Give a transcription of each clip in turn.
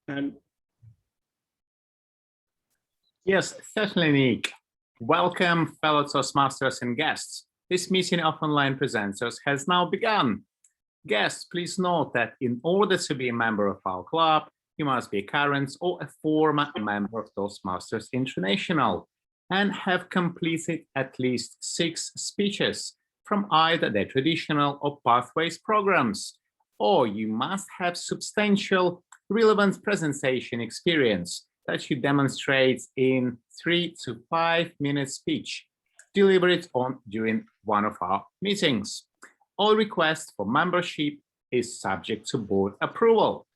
And yes, certainly, Nick. Welcome, fellow Toastmasters and guests. This meeting of online presenters has now begun. Guests, please note that in order to be a member of our club, you must be a current or a former member of Toastmasters International and have completed at least 6 speeches from either the traditional or pathways programs, or you must have substantial relevant presentation experience that you demonstrate in 3 to 5 minute speech delivered on during one of our meetings. All requests for membership is subject to board approval.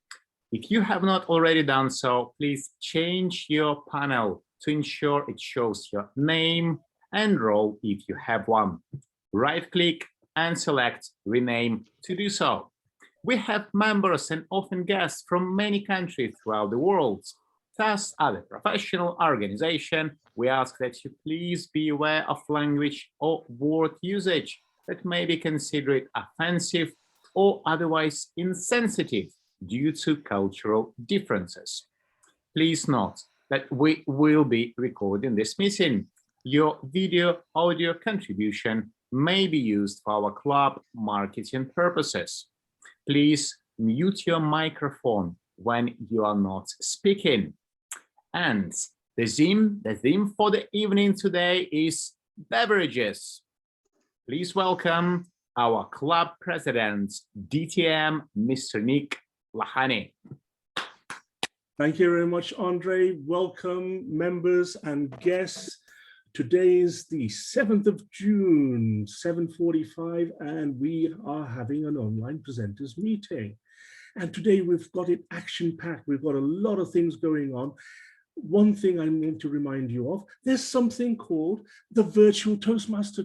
If you have not already done so, please change your panel to ensure it shows your name and role if you have one. Right-click and select Rename to do so. We have members and often guests from many countries throughout the world. Thus, as a professional organization, we ask that you please be aware of language or word usage that may be considered offensive or otherwise insensitive due to cultural differences. Please note that we will be recording this meeting. Your video audio contribution may be used for our club marketing purposes. Please mute your microphone when you are not speaking. And the theme for the evening today is beverages. Please welcome our club president, DTM, Mr. Nick Lahani. thank you very much, Andre. Welcome, members and guests. Today is the 7th of June, 7:45, and we are having an online presenters meeting. And today we've got it action-packed. We've got a lot of things going on. One thing I'm going to remind you of, there's something called the virtual Toastmaster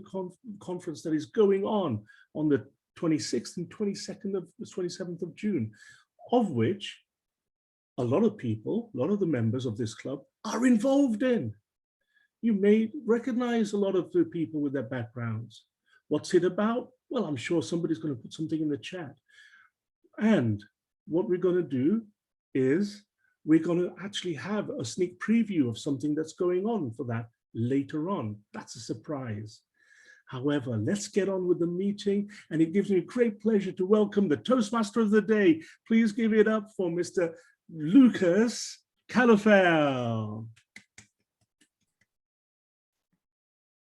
conference that is going on the 26th and 27th of June, of which a lot of people, a lot of the members of this club are involved in. You may recognize a lot of the people with their backgrounds. What's it about? Well, I'm sure somebody's going to put something in the chat. And what we're going to do is we're going to actually have a sneak preview of something that's going on for that later on. That's a surprise. However, let's get on with the meeting, and it gives me great pleasure to welcome the Toastmaster of the day. Please give it up for Mr. Lucas Calafel.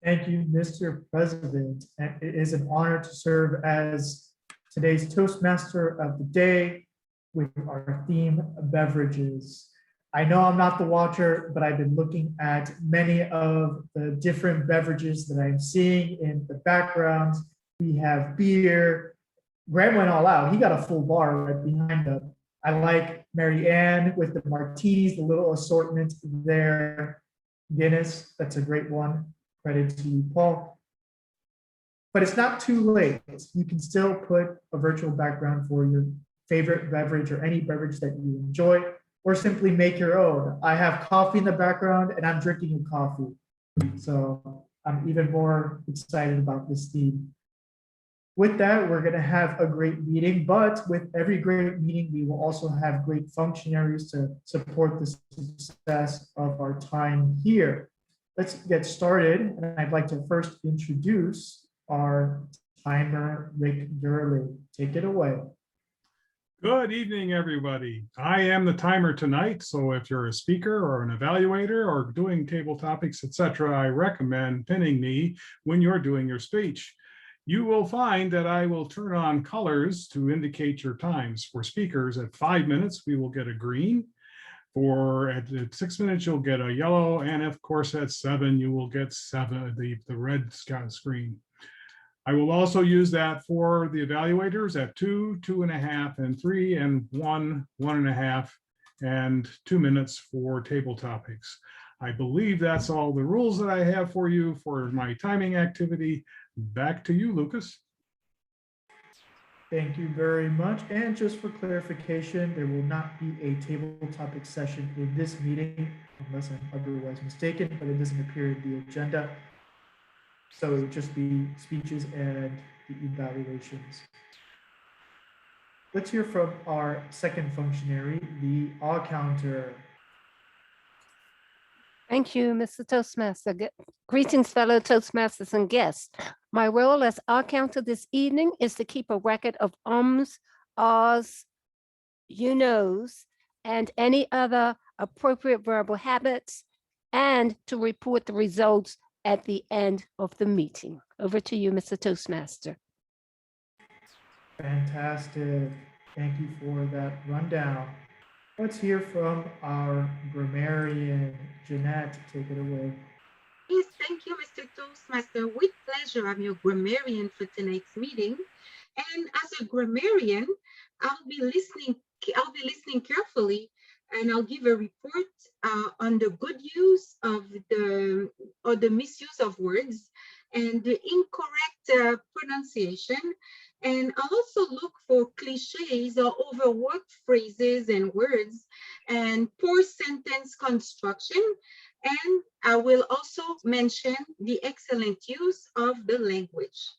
Thank you, Mr. President. And it is an honor to serve as today's Toastmaster of the day with our theme, beverages. I know I'm not the watcher, but I've been looking at many of the different beverages that I'm seeing in the background. We have beer. Graham went all out. He got a full bar right behind him. I like Mary Ann with the martinis, the little assortment there. Guinness, that's a great one. Credit to you, Paul. But it's not too late. You can still put a virtual background for your favorite beverage or any beverage that you enjoy, or simply make your own. I have coffee in the background and I'm drinking a coffee. So I'm even more excited about this theme. With that, we're gonna have a great meeting, but with every great meeting, we will also have great functionaries to support the success of our time here. Let's get started. And I'd like to first introduce our timer, Rick Gurley. Take it away. Good evening, everybody. I am the timer tonight, so if you're a speaker or an evaluator or doing table topics, etc., I recommend pinning me when you're doing your speech. You will find that I will turn on colors to indicate your times. For speakers, at 5 minutes, we will get a green. At 6 minutes, you'll get a yellow, and of course, at 7, you will get the red screen. I will also use that for the evaluators at 2, 2.5, and 3, and 1, 1.5, and 2 minutes for table topics. I believe that's all the rules that I have for you for my timing activity. Back to you, Lucas. Thank you very much. And just for clarification, there will not be a table topic session in this meeting, unless I'm otherwise mistaken, but it doesn't appear in the agenda. So it would just be speeches and the evaluations. Let's hear from our second functionary, the all counter. Thank you, Mr. Toastmaster. Greetings, fellow Toastmasters and guests. My role as our counter this evening is to keep a record of ums, ahs, you knows, and any other appropriate verbal habits, and to report the results at the end of the meeting. Over to you, Mr. Toastmaster. Fantastic. Thank you for that rundown. Let's hear from our grammarian. Jeanette, take it away. Yes, thank you, Mr. Toastmaster. With pleasure, I'm your grammarian for tonight's meeting. And as a grammarian, I'll be listening carefully, and I'll give a report on the good use of the misuse of words and the incorrect pronunciation. And I'll also look for cliches or overworked phrases and words and poor sentence construction. And I will also mention the excellent use of the language.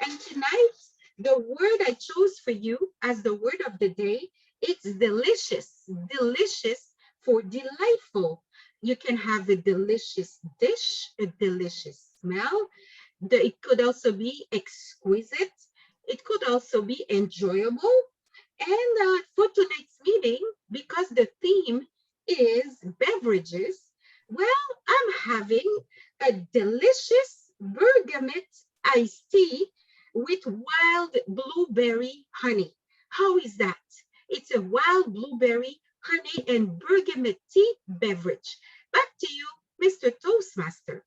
And tonight, the word I chose for you as the word of the day, it's delicious. Delicious for delightful. You can have a delicious dish, a delicious smell. It could also be exquisite. It could also be enjoyable. And for tonight's meeting, because the theme is beverages, well, I'm having a delicious bergamot iced tea with wild blueberry honey. How is that? It's a wild blueberry honey and bergamot tea beverage. Back to you, Mr. Toastmaster.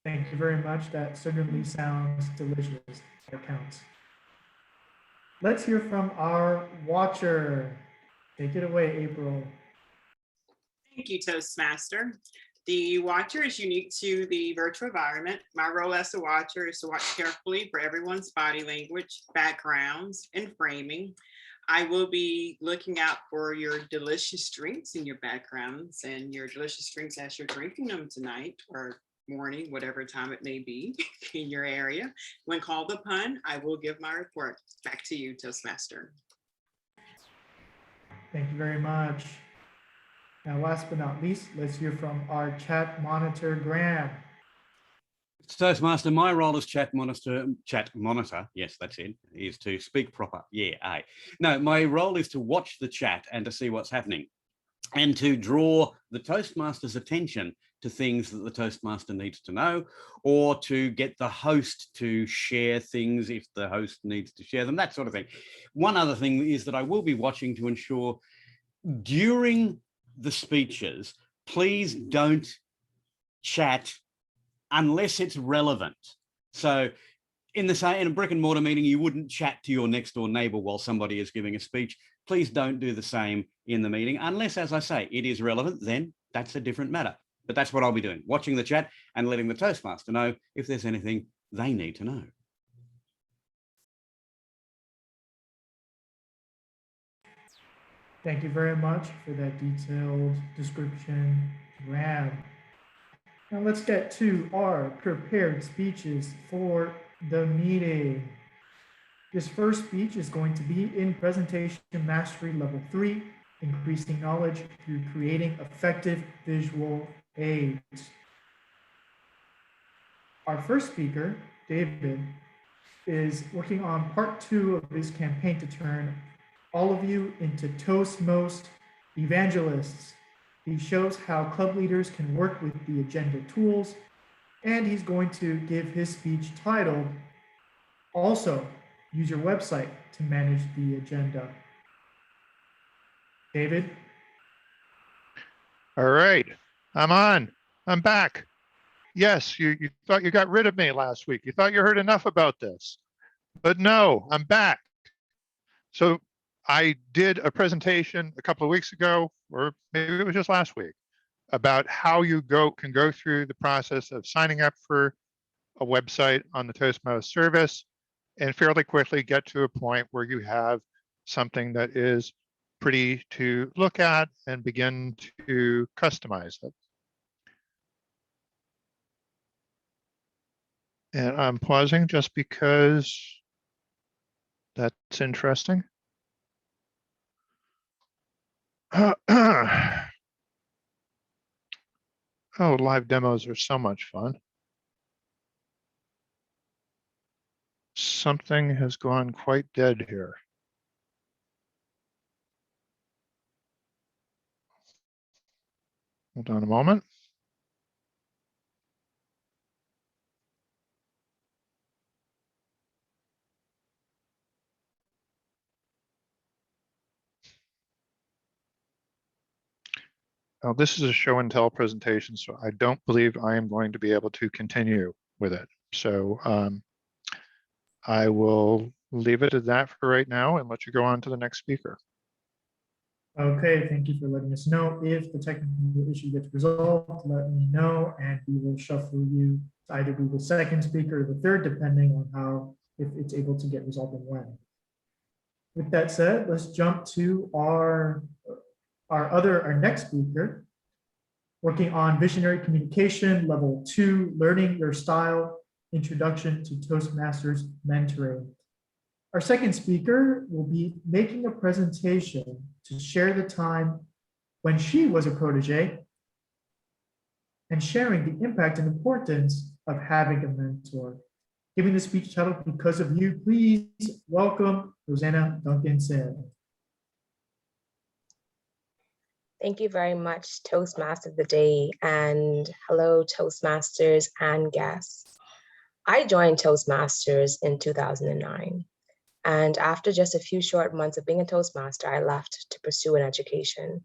Thank you very much. That certainly sounds delicious. That counts. Let's hear from our watcher. Take it away, April. Thank you, Toastmaster. The watcher is unique to the virtual environment. My role as a watcher is to watch carefully for everyone's body language, backgrounds, and framing. I will be looking out for your delicious drinks in your backgrounds and your delicious drinks as you're drinking them tonight or morning, whatever time it may be in your area. When called upon, I will give my report. Back to you, Toastmaster. Thank you very much. Now, last but not least, let's hear from our chat monitor, Graham. Toastmaster, my role as chat monitor, yes, that's it, is to speak proper. Yeah, aye. No, my role is to watch the chat and to see what's happening and to draw the Toastmaster's attention to things that the Toastmaster needs to know, or to get the host to share things if the host needs to share them, that sort of thing. One other thing is that I will be watching to ensure during the speeches, please don't chat unless it's relevant. So in a brick and mortar meeting, you wouldn't chat to your next door neighbor while somebody is giving a speech. Please don't do the same in the meeting unless, as I say, it is relevant, then that's a different matter. But that's what I'll be doing, watching the chat and letting the Toastmaster know if there's anything they need to know. Thank you very much for that detailed description, Graham. Now let's get to our prepared speeches for the meeting. This first speech is going to be in Presentation Mastery Level 3, Increasing Knowledge Through Creating Effective Visual Aids. Our first speaker, David, is working on part 2 of his campaign to turn all of you into Toastmost evangelists. He shows how club leaders can work with the agenda tools, and he's going to give his speech titled, Also, Use Your Website to Manage the Agenda. David? All right, I'm on. I'm back. Yes, you thought you got rid of me last week. You thought you heard enough about this. But no, I'm back. So I did a presentation a couple of weeks ago, or maybe it was just last week, about how you can go through the process of signing up for a website on the Toastmaster service and fairly quickly get to a point where you have something that is pretty to look at and begin to customize it. And I'm pausing just because That's interesting. Oh, live demos are so much fun. Something has gone quite dead here. Hold on a moment. Now, this is a show and tell presentation, so I don't believe I am going to be able to continue with it. So I will leave it at that for right now and let you go on to the next speaker. Okay, thank you for letting us know. If the technical issue gets resolved, let me know and we will shuffle you to either be the second speaker or the third, depending on how, if it's able to get resolved and when. With that said, let's jump to our next speaker, working on visionary communication, level 2, learning your style, introduction to Toastmasters mentoring. Our second speaker will be making a presentation to share the time when she was a protege and sharing the impact and importance of having a mentor. Giving the speech title Because of You, please welcome Rosanna Duncanson. Thank you very much, Toastmaster of the Day, and hello, Toastmasters and guests. I joined Toastmasters in 2009, and after just a few short months of being a Toastmaster, I left to pursue an education.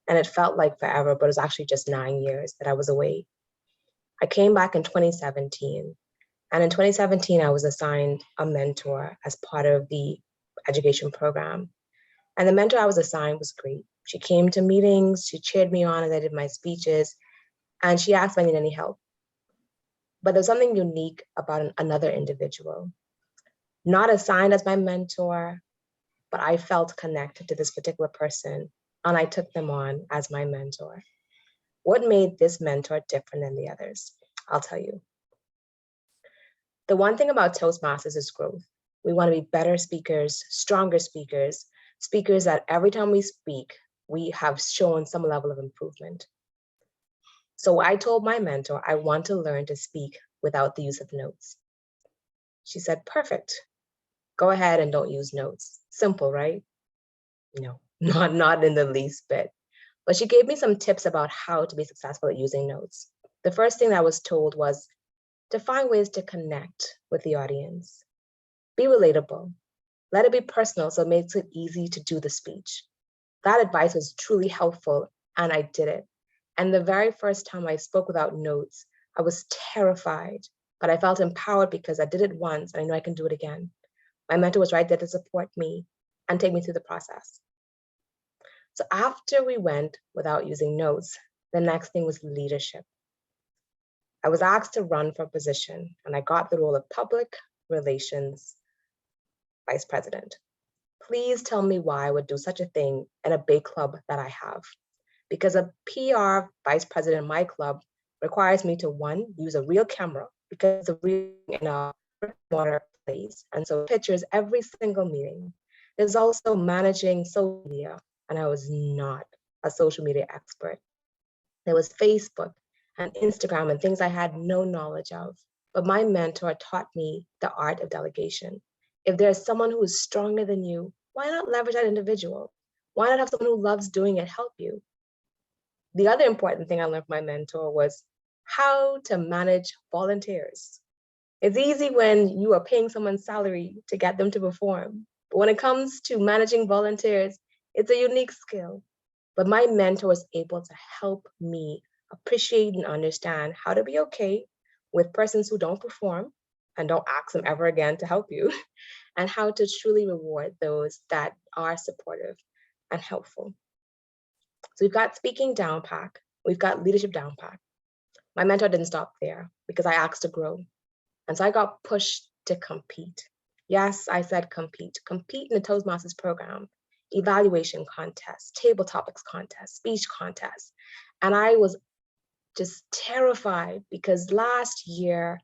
And it felt like forever, but it was actually just 9 years that I was away. I came back in 2017, and in 2017, I was assigned a mentor as part of the education program. And the mentor I was assigned was great. She came to meetings, she cheered me on as I did my speeches, and she asked if I needed any help. But there's something unique about another individual, not assigned as my mentor, but I felt connected to this particular person, and I took them on as my mentor. What made this mentor different than the others? I'll tell you. The one thing about Toastmasters is growth. We want to be better speakers, stronger speakers, speakers that every time we speak, we have shown some level of improvement. So I told my mentor, I want to learn to speak without the use of notes. She said, perfect. Go ahead and don't use notes. Simple, right? No, not in the least bit. But she gave me some tips about how to be successful at using notes. The first thing I was told was to find ways to connect with the audience. Be relatable. Let it be personal so it makes it easy to do the speech. That advice was truly helpful, and I did it. And the very first time I spoke without notes, I was terrified, but I felt empowered because I did it once and I know I can do it again. My mentor was right there to support me and take me through the process. So after we went without using notes, the next thing was leadership. I was asked to run for a position, and I got the role of public relations vice president. Please tell me why I would do such a thing in a big club that I have. Because a PR vice president in my club requires me to, one, use a real camera because the real in a brick-and-mortar place, and so pictures every single meeting. There's also managing social media, and I was not a social media expert. There was Facebook and Instagram and things I had no knowledge of. But my mentor taught me the art of delegation. If there's someone who is stronger than you, why not leverage that individual? Why not have someone who loves doing it help you? The other important thing I learned from my mentor was how to manage volunteers. It's easy when you are paying someone's salary to get them to perform. But when it comes to managing volunteers, it's a unique skill. But my mentor was able to help me appreciate and understand how to be okay with persons who don't perform and don't ask them ever again to help you, and how to truly reward those that are supportive and helpful. So we've got speaking down pat, we've got leadership down pat. My mentor didn't stop there because I asked to grow. And so I got pushed to compete. Yes, I said compete. Compete in the Toastmasters program, evaluation contests, table topics contests, speech contests. And I was just terrified because last year,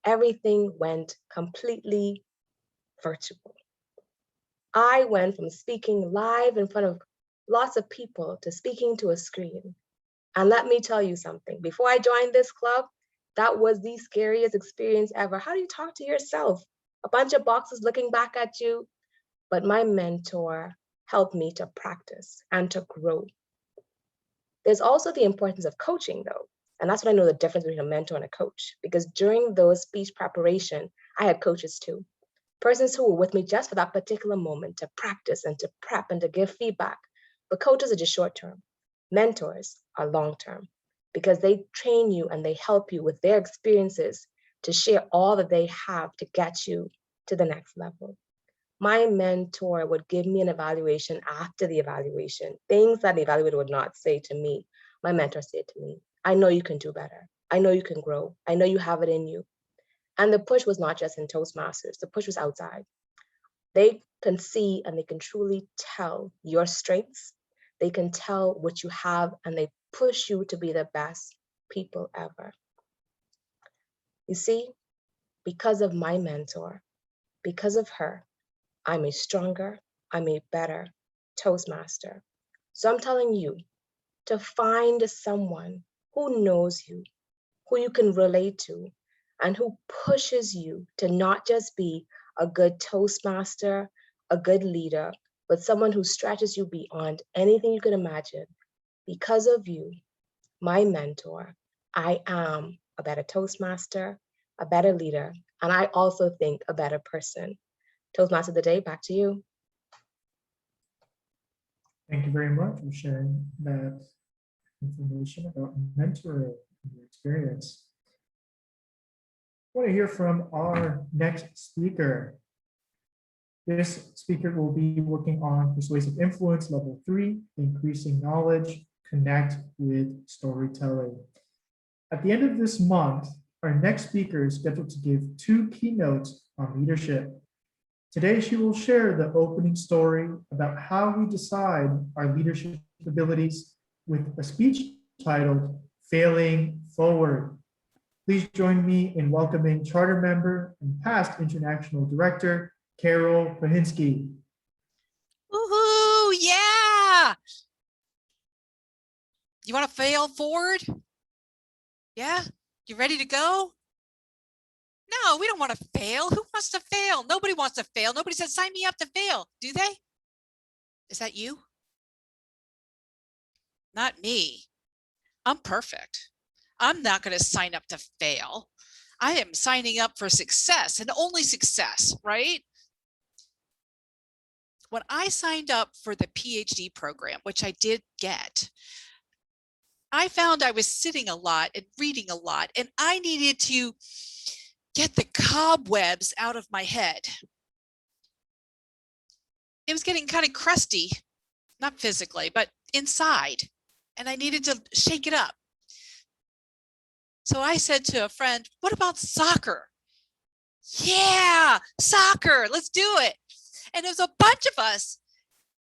everything went completely virtual. I went from speaking live in front of lots of people to speaking to a screen. And let me tell you something, before I joined this club, that was the scariest experience ever. How do you talk to yourself? A bunch of boxes looking back at you. But my mentor helped me to practice and to grow. There's also the importance of coaching though. And that's what I know the difference between a mentor and a coach, because during those speech preparation, I had coaches too. Persons who were with me just for that particular moment to practice and to prep and to give feedback. But coaches are just short term. Mentors are long term because they train you and they help you with their experiences to share all that they have to get you to the next level. My mentor would give me an evaluation after the evaluation, things that the evaluator would not say to me. My mentor said to me, I know you can do better. I know you can grow. I know you have it in you. And the push was not just in Toastmasters, the push was outside. They can see and they can truly tell your strengths. They can tell what you have and they push you to be the best people ever. You see, because of my mentor, because of her, I'm a stronger, I'm a better Toastmaster. So I'm telling you to find someone who knows you, who you can relate to, and who pushes you to not just be a good Toastmaster, a good leader, but someone who stretches you beyond anything you can imagine. Because of you, my mentor, I am a better Toastmaster, a better leader, and I also think a better person. Toastmaster of the day, back to you. Thank you very much for sharing that information about mentoring and your experience. I want to hear from our next speaker. This speaker will be working on Persuasive Influence Level 3, Increasing Knowledge, Connect with Storytelling. At the end of this month, our next speaker is scheduled to give 2 keynotes on leadership. Today, she will share the opening story about how we decide our leadership abilities with a speech titled Failing Forward. Please join me in welcoming charter member and past international director, Carol Prahinski. Woohoo! Yeah! You want to fail forward? Yeah? You ready to go? No, we don't want to fail. Who wants to fail? Nobody wants to fail. Nobody says, sign me up to fail. Do they? Is that you? Not me. I'm perfect. I'm not going to sign up to fail. I am signing up for success and only success, right? When I signed up for the PhD program, which I did get, I found I was sitting a lot and reading a lot, and I needed to get the cobwebs out of my head. It was getting kind of crusty, not physically, but inside, and I needed to shake it up. So I said to a friend, what about soccer? Yeah, soccer, let's do it. And there's a bunch of us.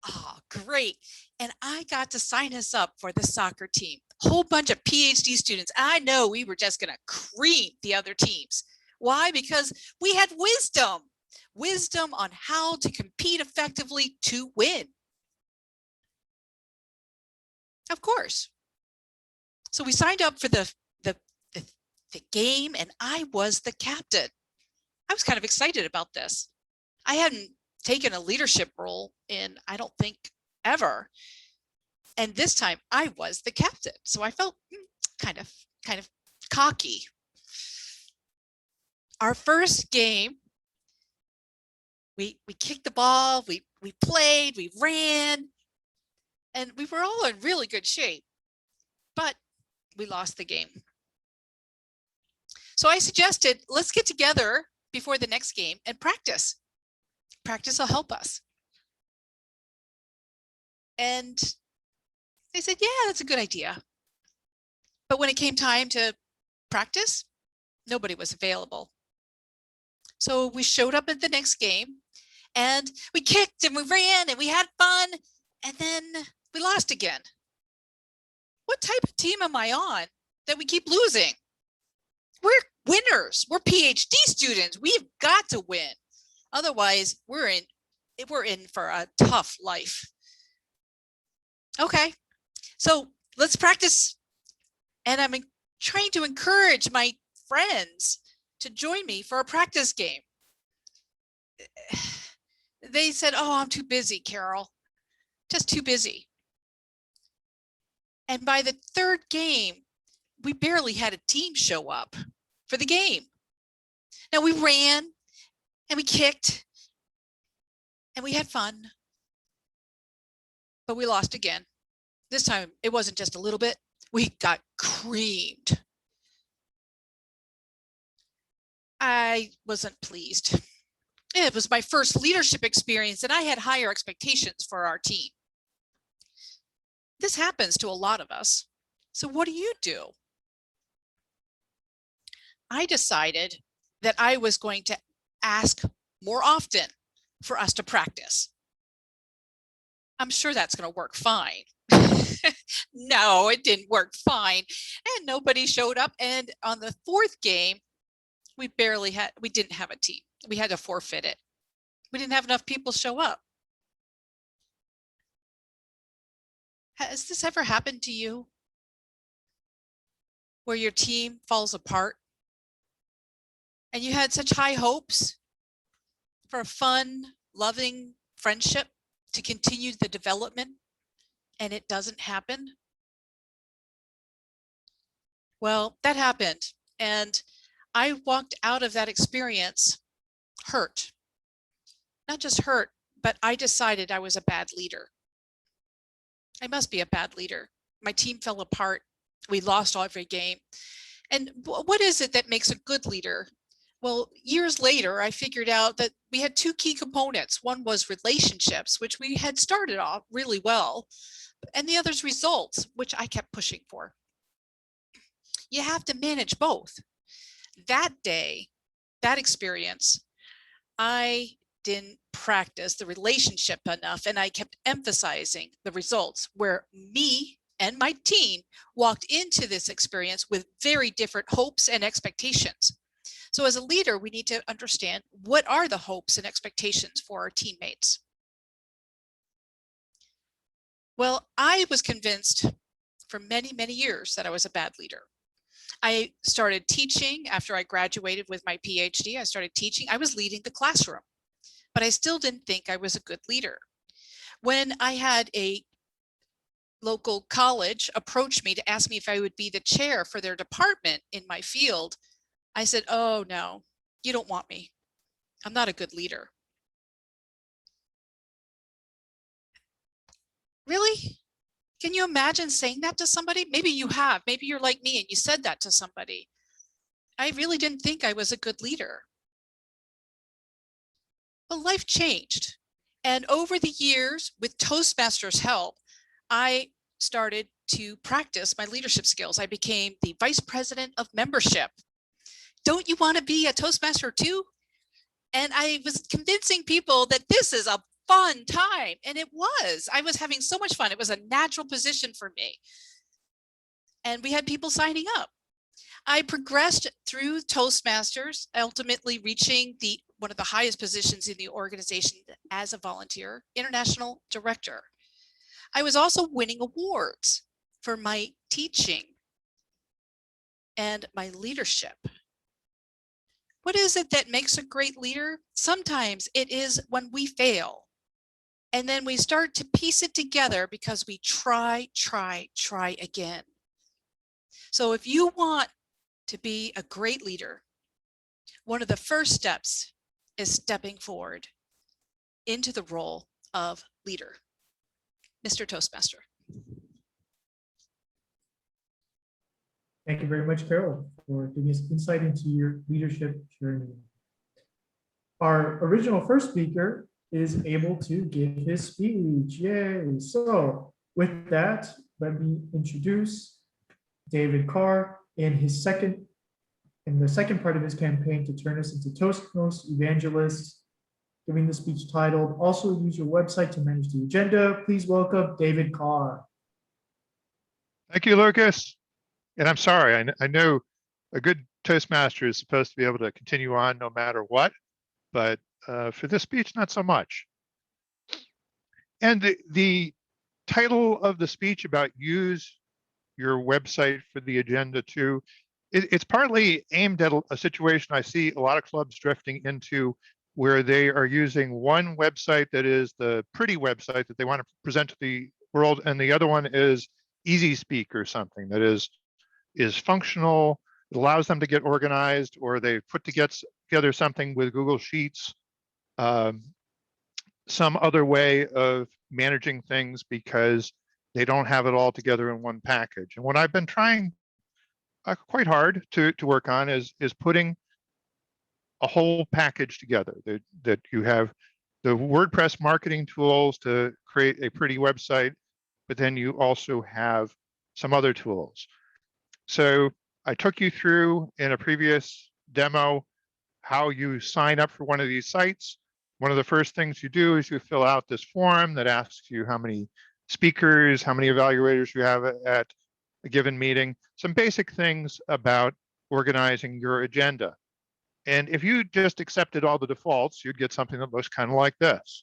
Oh, great. And I got to sign us up for the soccer team. A whole bunch of PhD students. I know we were just going to cream the other teams. Why? Because we had wisdom on how to compete effectively to win. Of course. So we signed up for the game, and I was the captain. I was kind of excited about this. I hadn't taken a leadership role in, I don't think, ever. And this time I was the captain. So I felt kind of cocky. Our first game, we kicked the ball, we played, we ran, and we were all in really good shape, but we lost the game. So I suggested, let's get together before the next game and practice. Practice will help us. And they said, yeah, that's a good idea. But when it came time to practice, nobody was available. So we showed up at the next game and we kicked and we ran and we had fun, and then we lost again. What type of team am I on that we keep losing? We're winners. We're PhD students. We've got to win. Otherwise, we're in we're in for a tough life. Okay, so let's practice. And I'm trying to encourage my friends to join me for a practice game. They said, oh, I'm too busy, Carol, just too busy. And by the third game, we barely had a team show up for the game. Now we ran and we kicked and we had fun, but we lost again. This time it wasn't just a little bit, we got creamed. I wasn't pleased. It was my first leadership experience and I had higher expectations for our team. This happens to a lot of us. So what do? I decided that I was going to ask more often for us to practice. I'm sure that's going to work fine. No, it didn't work fine. And nobody showed up. And on the fourth game, we didn't have a team. We had to forfeit it. We didn't have enough people show up. Has this ever happened to you? Where your team falls apart? And you had such high hopes for a fun, loving friendship to continue the development, and it doesn't happen? Well, that happened. And I walked out of that experience hurt. Not just hurt, but I decided I was a bad leader. I must be a bad leader. My team fell apart. We lost every game. And what is it that makes a good leader? Well, years later, I figured out that we had two key components. One was relationships, which we had started off really well, and the other's results, which I kept pushing for. You have to manage both. That day, that experience, I didn't practice the relationship enough, and I kept emphasizing the results, where me and my team walked into this experience with very different hopes and expectations. So as a leader, we need to understand what are the hopes and expectations for our teammates. Well, I was convinced for many, many years that I was a bad leader. I started teaching after I graduated with my PhD. I started teaching. I was leading the classroom, but I still didn't think I was a good leader. When I had a local college approach me to ask me if I would be the chair for their department in my field, I said, oh no, you don't want me. I'm not a good leader. Really? Can you imagine saying that to somebody? Maybe you have. Maybe you're like me and you said that to somebody. I really didn't think I was a good leader. But life changed. And over the years, with Toastmasters' help, I started to practice my leadership skills. I became the vice president of membership. Don't you want to be a Toastmaster too? And I was convincing people that this is a fun time. And it was. I was having so much fun. It was a natural position for me. And we had people signing up. I progressed through Toastmasters, ultimately reaching one of the highest positions in the organization as a volunteer, international director. I was also winning awards for my teaching and my leadership. What is it that makes a great leader? Sometimes it is when we fail. And then we start to piece it together because we try again. So if you want to be a great leader, one of the first steps is stepping forward into the role of leader. Mr. Toastmaster. Thank you very much, Carol, for giving us insight into your leadership journey. Our original first speaker is able to give his speech. Yay. So with that, let me introduce David Carr in the second part of his campaign to turn us into Toastmasters evangelists, giving the speech titled, "Also use your website to manage the agenda." Please welcome David Carr. Thank you, Lucas. And I'm sorry, I know a good Toastmaster is supposed to be able to continue on no matter what, but for this speech, not so much. And the title of the speech about use your website for the agenda too, it's partly aimed at a situation I see a lot of clubs drifting into, where they are using one website that is the pretty website that they want to present to the world, and the other one is Easy Speak or something that is functional. It allows them to get organized, or they put together something with Google Sheets, some other way of managing things because they don't have it all together in one package. And what I've been trying quite hard to work on is putting a whole package together, that you have the WordPress marketing tools to create a pretty website, but then you also have some other tools. So I took you through in a previous demo how you sign up for one of these sites. One of the first things you do is you fill out this form that asks you how many speakers, how many evaluators you have at a given meeting, some basic things about organizing your agenda. And if you just accepted all the defaults, you'd get something that looks kind of like this.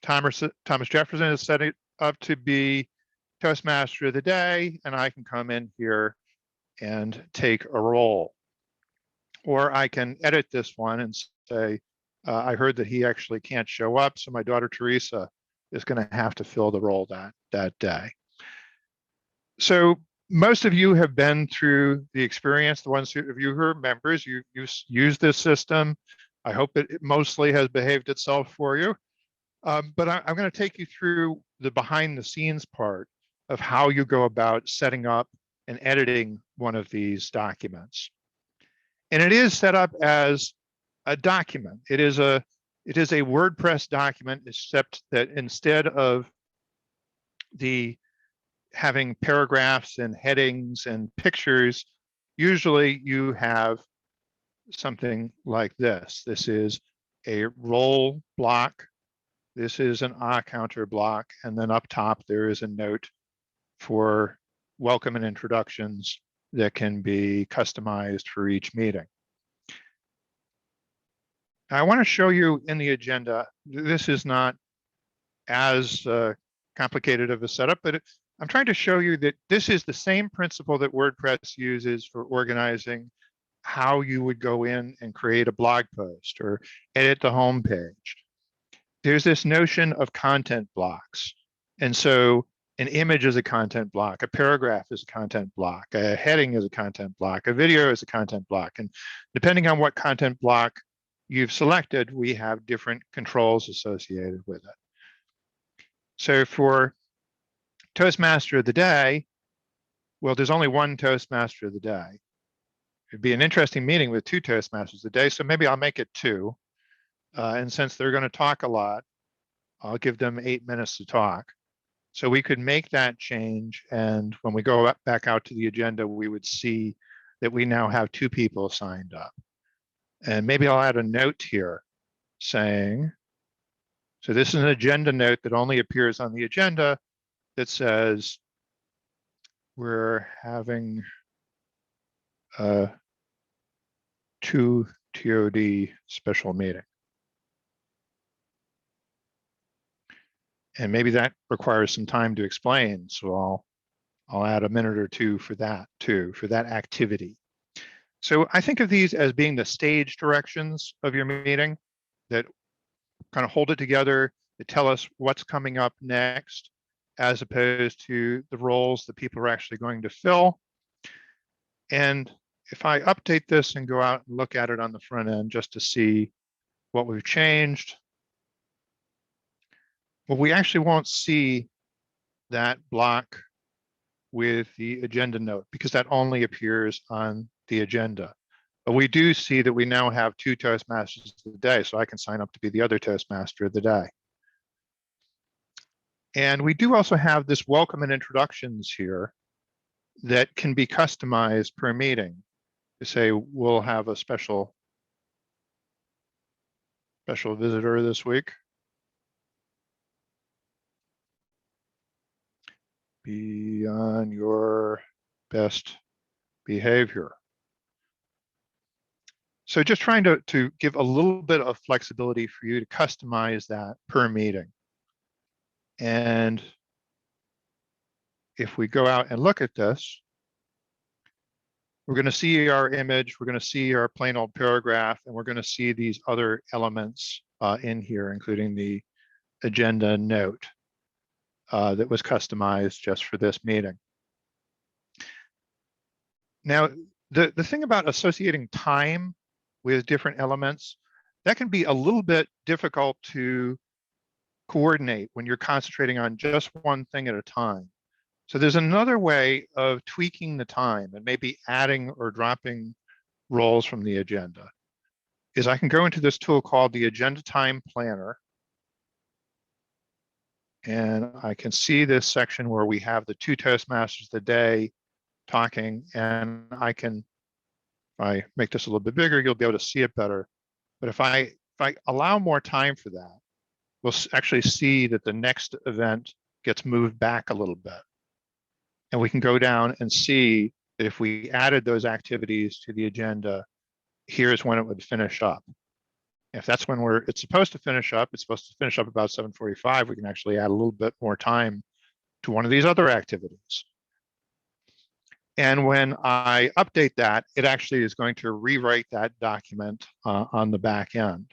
Thomas Jefferson has set it up to be Toastmaster of the day, and I can come in here and take a role. Or I can edit this one and say, I heard that he actually can't show up, so my daughter Teresa is going to have to fill the role that day. So most of you have been through the experience. The ones of you who are members, you use this system. I hope it mostly has behaved itself for you. But I'm going to take you through the behind the scenes part of how you go about setting up and editing one of these documents. And it is set up as a document. It is a WordPress document, except that instead of having paragraphs and headings and pictures, usually you have something like this. This is a role block. This is an counter block. And then up top, there is a note for welcome and introductions that can be customized for each meeting. I want to show you in the agenda, this is not as complicated of a setup, but I'm trying to show you that this is the same principle that WordPress uses for organizing how you would go in and create a blog post or edit the home page. There's this notion of content blocks. And so an image is a content block, a paragraph is a content block, a heading is a content block, a video is a content block. And depending on what content block you've selected, we have different controls associated with it. So for Toastmaster of the day, well, there's only one Toastmaster of the day. It'd be an interesting meeting with two Toastmasters a day, so maybe I'll make it two. And since they're going to talk a lot, I'll give them 8 minutes to talk. So we could make that change, and when we go back out to the agenda, we would see that we now have two people signed up. And maybe I'll add a note here saying, so this is an agenda note that only appears on the agenda that says we're having a 2 TOD special meeting. And maybe that requires some time to explain. So I'll add a minute or two for that too, for that activity. So I think of these as being the stage directions of your meeting that kind of hold it together, that tell us what's coming up next, as opposed to the roles that people are actually going to fill. And if I update this and go out and look at it on the front end just to see what we've changed, well, we actually won't see that block with the agenda note because that only appears on the agenda. But we do see that we now have two Toastmasters of the day, so I can sign up to be the other Toastmaster of the day. And we do also have this welcome and introductions here that can be customized per meeting. To say we'll have a special visitor this week. Be on your best behavior. So just trying to give a little bit of flexibility for you to customize that per meeting. And if we go out and look at this, we're going to see our image, we're going to see our plain old paragraph, and we're going to see these other elements in here, including the agenda note that was customized just for this meeting. Now, the thing about associating time with different elements, that can be a little bit difficult to coordinate when you're concentrating on just one thing at a time. So there's another way of tweaking the time and maybe adding or dropping roles from the agenda. Is I can go into this tool called the Agenda Time Planner. And I can see this section where we have the 2 Toastmasters of the day talking, and I can, if I make this a little bit bigger, you'll be able to see it better. But if I allow more time for that, we'll actually see that the next event gets moved back a little bit. And we can go down and see that if we added those activities to the agenda, here's when it would finish up. If that's when it's supposed to finish up, it's supposed to finish up about 7:45, we can actually add a little bit more time to one of these other activities. And when I update that, it actually is going to rewrite that document on the back end.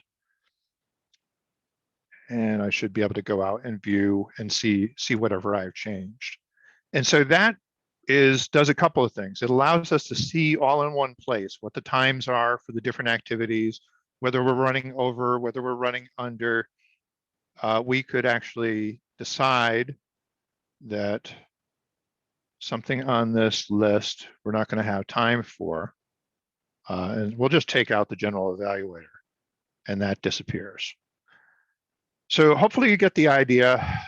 And I should be able to go out and view and see whatever I've changed. And so that does a couple of things. It allows us to see all in one place what the times are for the different activities, whether we're running over, whether we're running under. We could actually decide that something on this list we're not going to have time for, and we'll just take out the general evaluator, and that disappears. So hopefully you get the idea.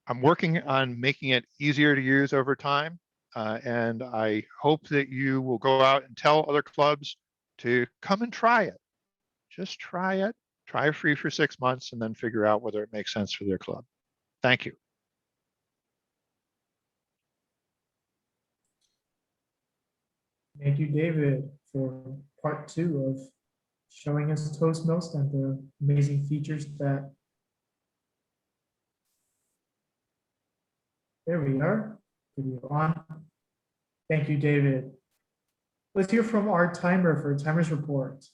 I'm working on making it easier to use over time, and I hope that you will go out and tell other clubs to come and try it. Just try it. Try it free for 6 months and then figure out whether it makes sense for their club. Thank you. Thank you, David, for part 2 of showing us Toastmasters and the amazing features that. There we are. Video on. Thank you, David. Let's hear from our timer for timer's report.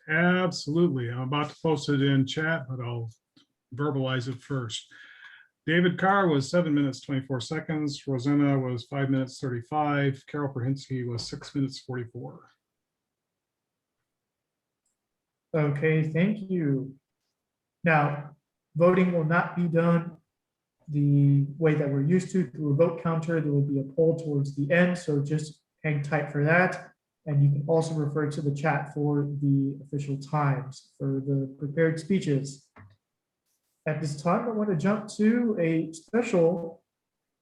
Absolutely. I'm about to post it in chat, but I'll verbalize it first. David Carr was 7 minutes, 24 seconds. Rosena was 5 minutes, 35. Carol Prahinski was 6 minutes, 44. Okay, thank you. Now, voting will not be done the way that we're used to through a vote counter. There will be a poll towards the end, so just hang tight for that. And you can also refer to the chat for the official times for the prepared speeches. At this time, I want to jump to a special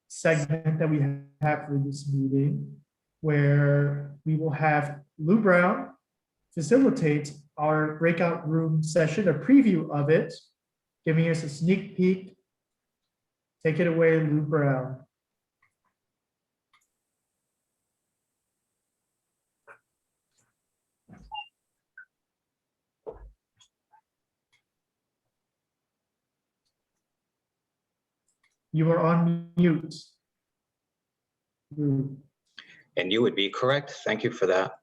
segment that we have for this meeting, where we will have Lou Brown facilitate our breakout room session, a preview of it, giving us a sneak peek. Take it away, Lou Brown. You are on mute. Lou. And you would be correct. Thank you for that.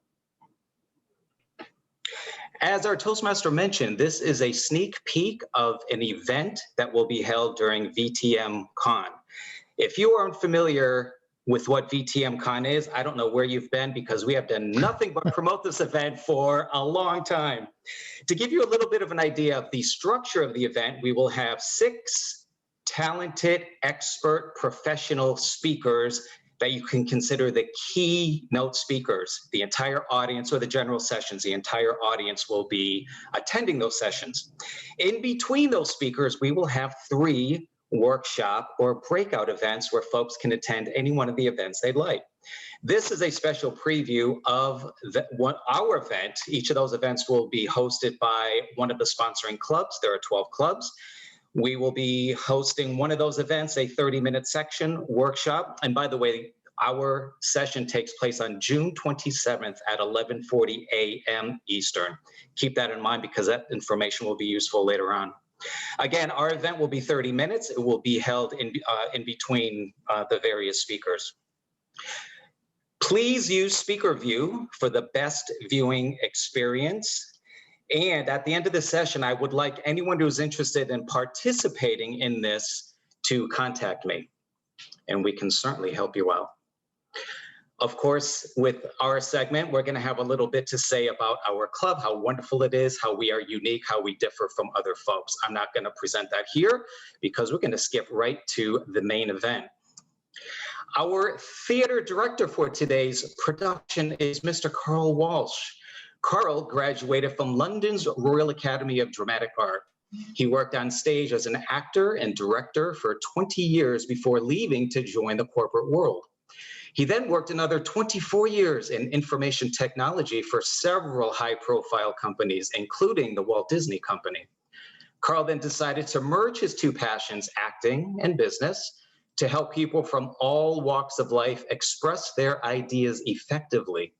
As our Toastmaster mentioned, this is a sneak peek of an event that will be held during VTM Con. If you aren't familiar with what VTM Con is, I don't know where you've been, because we have done nothing but promote this event for a long time. To give you a little bit of an idea of the structure of the event, we will have 6 talented, expert, professional speakers that you can consider the keynote speakers. The entire audience, or the general sessions, the entire audience will be attending those sessions. In between those speakers, we will have 3 workshop or breakout events where folks can attend any one of the events they'd like. This is a special preview of our event. Each of those events will be hosted by one of the sponsoring clubs. There are 12 clubs. We will be hosting one of those events, a 30-minute section workshop. And by the way, Our session takes place on June 27th at 11:40 a.m. Eastern. Keep that in mind because that information will be useful later on. Again, our event will be 30 minutes. It will be held in between the various speakers. Please use Speaker View for the best viewing experience. And at the end of the session, I would like anyone who's interested in participating in this to contact me, and we can certainly help you out. Of course, with our segment, we're going to have a little bit to say about our club, how wonderful it is, how we are unique, how we differ from other folks. I'm not going to present that here because we're going to skip right to the main event. Our theater director for today's production is Mr. Carl Walsh. Carl graduated from London's Royal Academy of Dramatic Art. He worked on stage as an actor and director for 20 years before leaving to join the corporate world. He then worked another 24 years in information technology for several high-profile companies, including the Walt Disney Company. Carl then decided to merge his two passions, acting and business, to help people from all walks of life express their ideas effectively.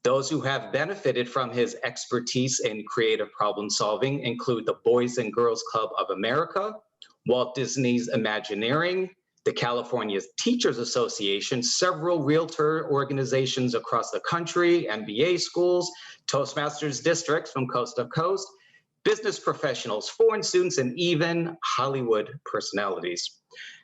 Those who have benefited from his expertise in creative problem solving include the Boys and Girls Club of America, Walt Disney's Imagineering, the California Teachers Association, several realtor organizations across the country, MBA schools, Toastmasters districts from coast to coast, business professionals, foreign students, and even Hollywood personalities.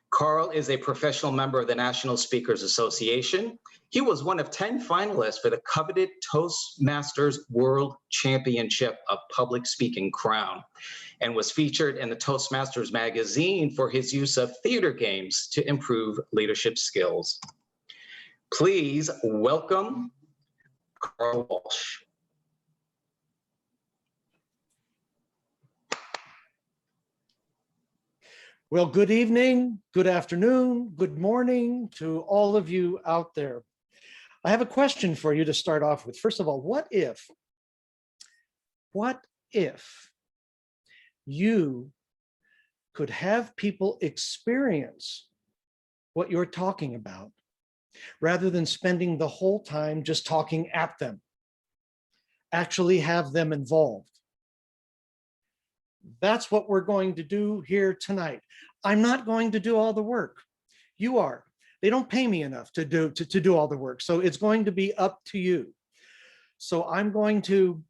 Carl is a professional member of the National Speakers Association. He was one of 10 finalists for the coveted Toastmasters World Championship of Public Speaking crown and was featured in the Toastmasters magazine for his use of theater games to improve leadership skills. Please welcome Carl Walsh. Well, good evening, good afternoon, good morning to all of you out there. I have a question for you to start off with. First of all, what if you could have people experience what you're talking about rather than spending the whole time just talking at them? Actually have them involved. That's what we're going to do here tonight. I'm not going to do all the work. You are. They don't pay me enough to do all the work. So it's going to be up to you. So I'm going to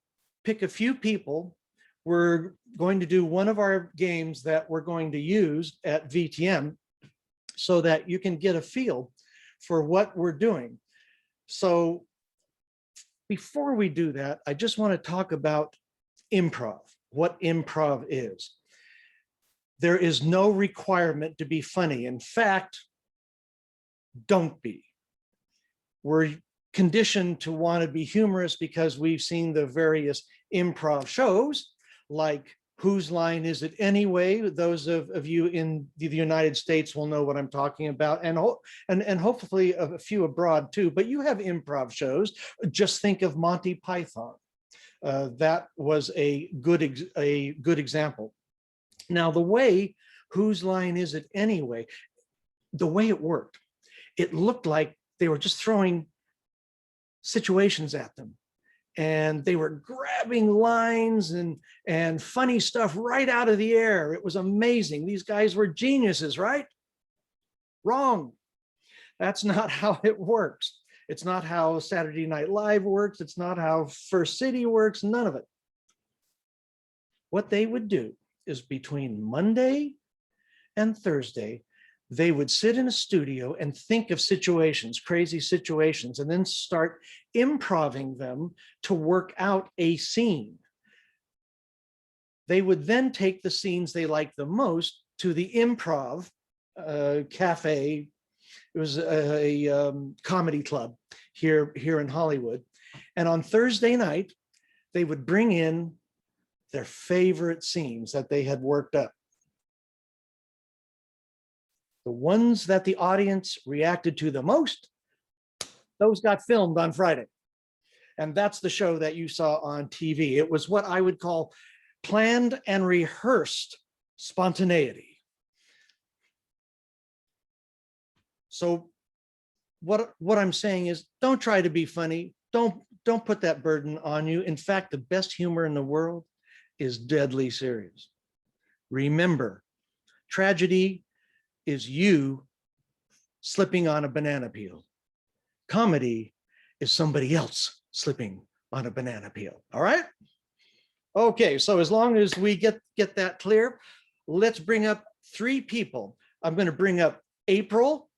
pick a few people. We're going to do one of our games that we're going to use at VTM so that you can get a feel for what we're doing. So before we do that, I just want to talk about improv. What improv is. There is no requirement to be funny. In fact, don't be. We're conditioned to want to be humorous because we've seen the various improv shows, like Whose Line Is It Anyway? Those of you in the United States will know what I'm talking about, and hopefully a few abroad too, but you have improv shows. Just think of Monty Python. That was a good example. Now, the way Whose Line Is It Anyway? The way it worked, it looked like they were just throwing situations at them, and they were grabbing lines and funny stuff right out of the air. It was amazing. These guys were geniuses, right? Wrong. That's not how it works. It's not how Saturday Night Live works. It's not how First City works, none of it. What they would do is between Monday and Thursday, they would sit in a studio and think of situations, crazy situations, and then start improvising them to work out a scene. They would then take the scenes they liked the most to the improv cafe. It was a comedy club here in Hollywood. And on Thursday night, they would bring in their favorite scenes that they had worked up. The ones that the audience reacted to the most, those got filmed on Friday. And that's the show that you saw on TV. It was what I would call planned and rehearsed spontaneity. So what I'm saying is, don't try to be funny. Don't put that burden on you. In fact, the best humor in the world is deadly serious. Remember, tragedy is you slipping on a banana peel. Comedy is somebody else slipping on a banana peel. All right? Okay, so as long as we get that clear, let's bring up 3 people. I'm going to bring up April.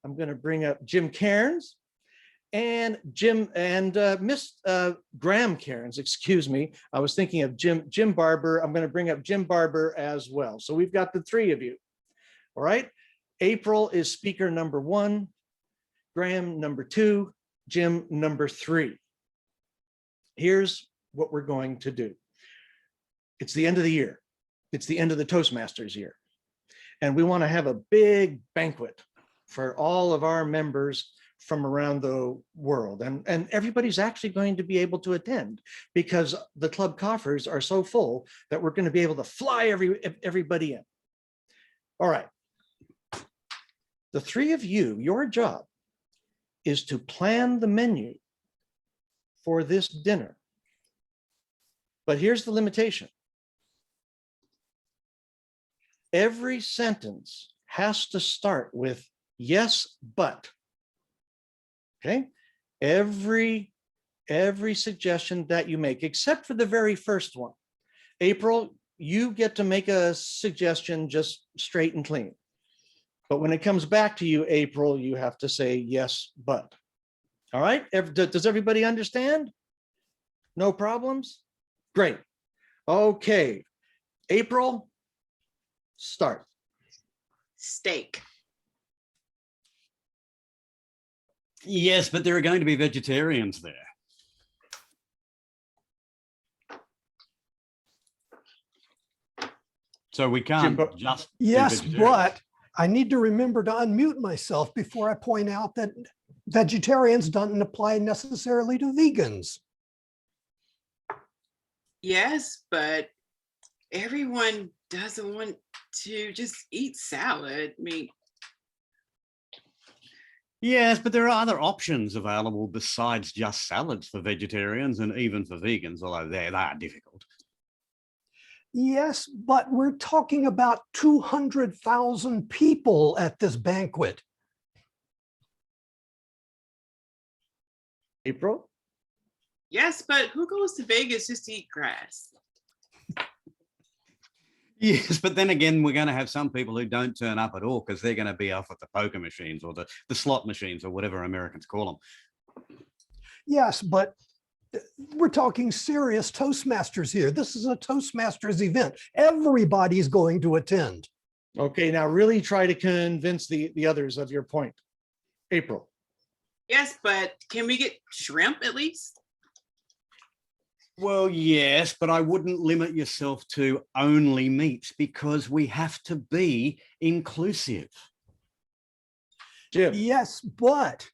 I'm going to bring up Jim Cairns and Miss Graham Cairns, excuse me. I was thinking of Jim Barber. I'm going to bring up Jim Barber as well. So we've got the 3 of you. All right. April is speaker number 1, Graham number 2, Jim number 3. Here's what we're going to do. It's the end of the year. It's the end of the Toastmasters year. And we want to have a big banquet for all of our members from around the world. And everybody's actually going to be able to attend because the club coffers are so full that we're going to be able to fly everybody in. All right. The 3 of you, your job is to plan the menu for this dinner. But here's the limitation. Every sentence has to start with yes, but. Okay? Every suggestion that you make, except for the very first one. April, you get to make a suggestion just straight and clean. But when it comes back to you, April, you have to say yes, but. All right? Does everybody understand? No problems? Great. Okay. April, start. Steak. Yes, but there are going to be vegetarians there. So we can't just. Yes, but I need to remember to unmute myself before I point out that vegetarians doesn't apply necessarily to vegans. Yes, but everyone doesn't want to just eat salad. I mean, Yes, but there are other options available besides just salads for vegetarians and even for vegans, although they are difficult. Yes, but we're talking about 200,000 people at this banquet. April? yes, but who goes to Vegas just to eat grass? Yes, but then again, we're going to have some people who don't turn up at all because they're going to be off at the poker machines or the slot machines or whatever Americans call them. Yes, but we're talking serious Toastmasters here. This is a Toastmasters event. Everybody's going to attend. Okay, now really try to convince the others of your point. April. Yes, but can we get shrimp at least? Well, yes, but I wouldn't limit yourself to only meat because we have to be inclusive. Jim. Yes, but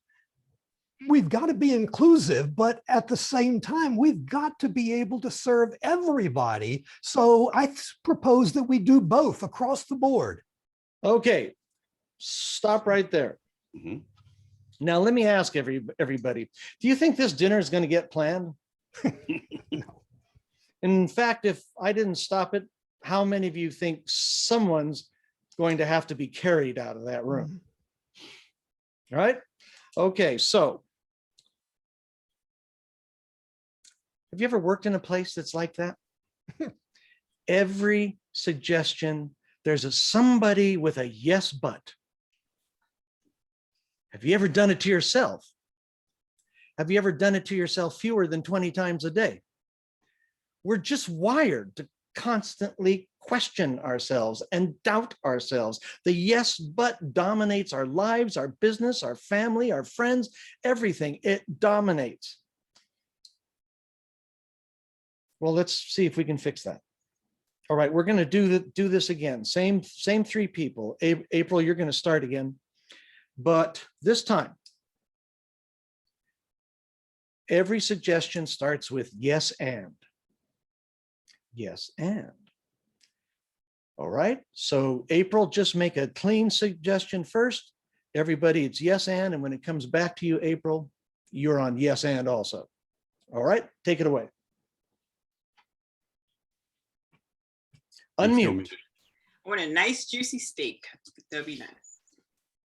we've got to be inclusive, but at the same time, we've got to be able to serve everybody. So I propose that we do both across the board. Okay, stop right there. Mm-hmm. Now, let me ask everybody, do you think this dinner is going to get planned? No. In fact, if I didn't stop it, how many of you think someone's going to have to be carried out of that room? All right. Okay. So have you ever worked in a place that's like that? Every suggestion, there's somebody with a yes, but. Have you ever done it to yourself? Have you ever done it to yourself fewer than 20 times a day? We're just wired to constantly question ourselves and doubt ourselves. The yes, but dominates our lives, our business, our family, our friends, everything. It dominates. Well, let's see if we can fix that. All right, we're going to do this again. Same 3 people. April, you're going to start again. But this time, every suggestion starts with yes, and. Yes, and. All right. So April, just make a clean suggestion first. Everybody, it's yes and when it comes back to you, April, you're on yes and also. All right, take it away. You're still Unmute. muted. I want a nice juicy steak. That'd be nice.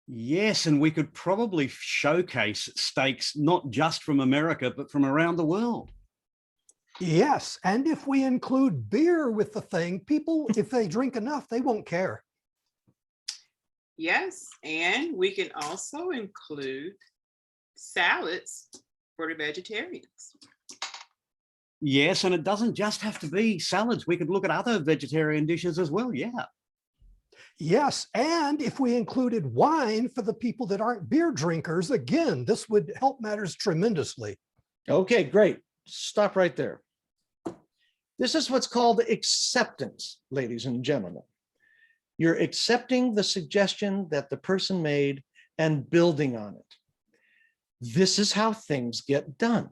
Yes, and we could probably showcase steaks not just from America, but from around the world. Yes, and if we include beer with the thing, people, if they drink enough, they won't care. Yes, and we can also include salads for the vegetarians. Yes, and it doesn't just have to be salads. We could look at other vegetarian dishes as well. Yeah. Yes, and if we included wine for the people that aren't beer drinkers, again, this would help matters tremendously. Okay, great. Stop right there. This is what's called acceptance, ladies and gentlemen. You're accepting the suggestion that the person made and building on it. This is how things get done.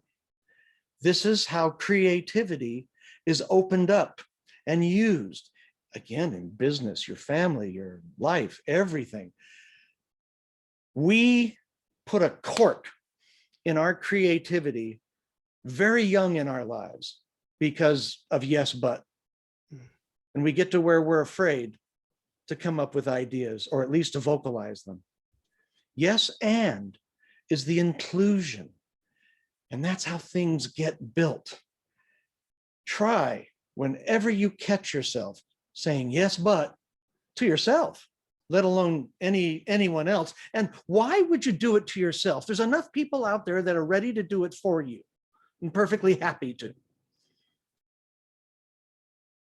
This is how creativity is opened up and used. Again, in business, your family, your life, everything. We put a cork in our creativity very young in our lives because of yes, but. And we get to where we're afraid to come up with ideas or at least to vocalize them. Yes, and is the inclusion. And that's how things get built. Try whenever you catch yourself saying yes, but to yourself, let alone anyone else. And why would you do it to yourself? There's enough people out there that are ready to do it for you and perfectly happy to.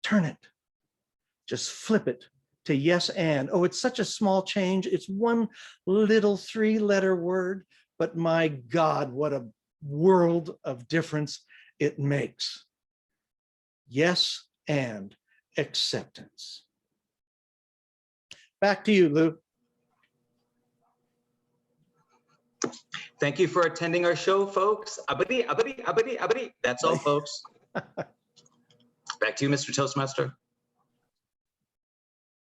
Turn it. Just flip it to yes and. Oh, it's such a small change. It's one little 3-letter word, but my God, what a world of difference it makes. Yes and acceptance. Back to you, Lou. Thank you for attending our show, folks. Abadi, abadi, abadi, abadi. That's all, folks. Back to you, Mr. Toastmaster.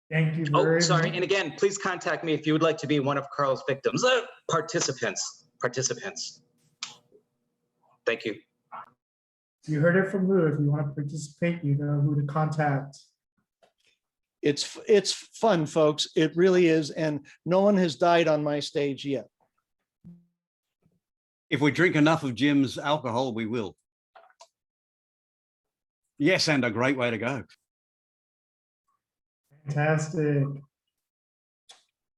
Thank you Oh, very sorry. much. And again, please contact me if you would like to be one of Carl's victims. Participants. Thank you. You heard it from Lou. If you want to participate, you know who to contact. It's fun, folks. It really is. And no one has died on my stage yet. If we drink enough of Jim's alcohol, we will. Yes, and a great way to go. Fantastic.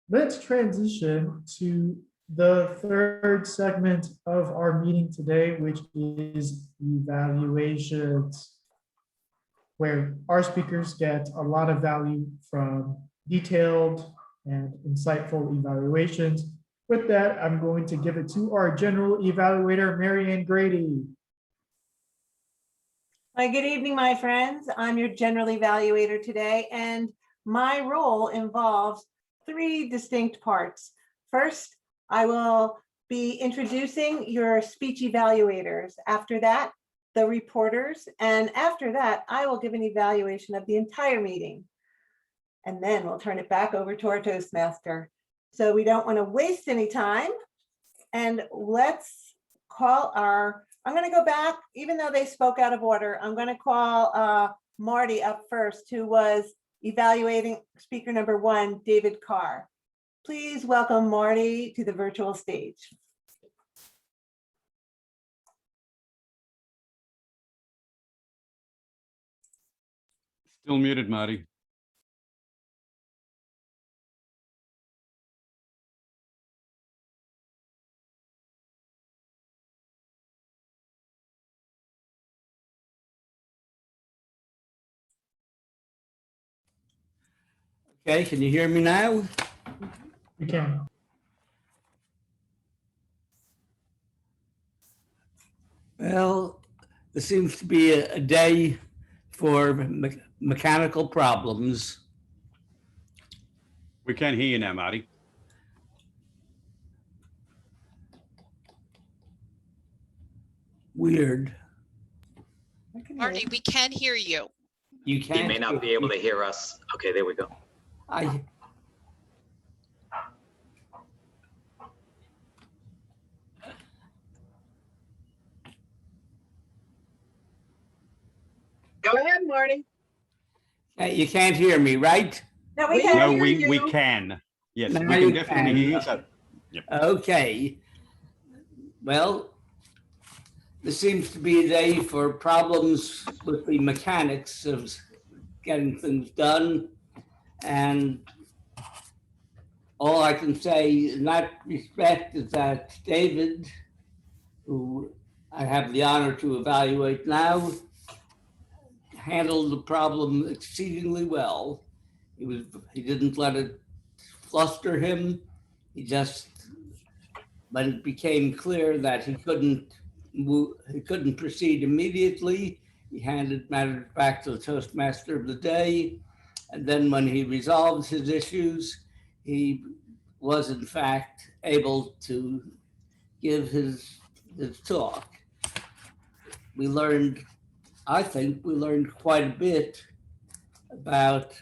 Let's transition to the third segment of our meeting today, which is evaluations, where our speakers get a lot of value from detailed and insightful evaluations. With that, I'm going to give it to our general evaluator, Marianne Grady. Hi, good evening, my friends. I'm your general evaluator today, and my role involves 3 distinct parts. First, I will be introducing your speech evaluators. After that, the reporters, and after that, I will give an evaluation of the entire meeting. And then we'll turn it back over to our Toastmaster. So we don't want to waste any time. And let's call our, I'm going to go back, even though they spoke out of order, I'm going to call Marty up first, who was evaluating speaker number 1, David Carr. Please welcome Marty to the virtual stage. Still muted, Marty. Okay, can you hear me now? You can. Well, there seems to be a day for mechanical problems. We can hear you now, Marty. Weird. Marty, we can hear you. You He can't. may not be able to hear us. Okay, there we go. Go ahead, Marty. You can't hear me, right? No, we can No, hear we you. can. Yes, Now we can you definitely can. hear you. So, yep. Okay. Well, this seems to be a day for problems with the mechanics of getting things done. And all I can say in that respect is that David, who I have the honor to evaluate now, handled the problem exceedingly well. He didn't let it fluster him. He just, when it became clear that he couldn't proceed immediately, he handed matters back to the Toastmaster of the day. And then when he resolved his issues, he was in fact able to give his talk. I think we learned quite a bit about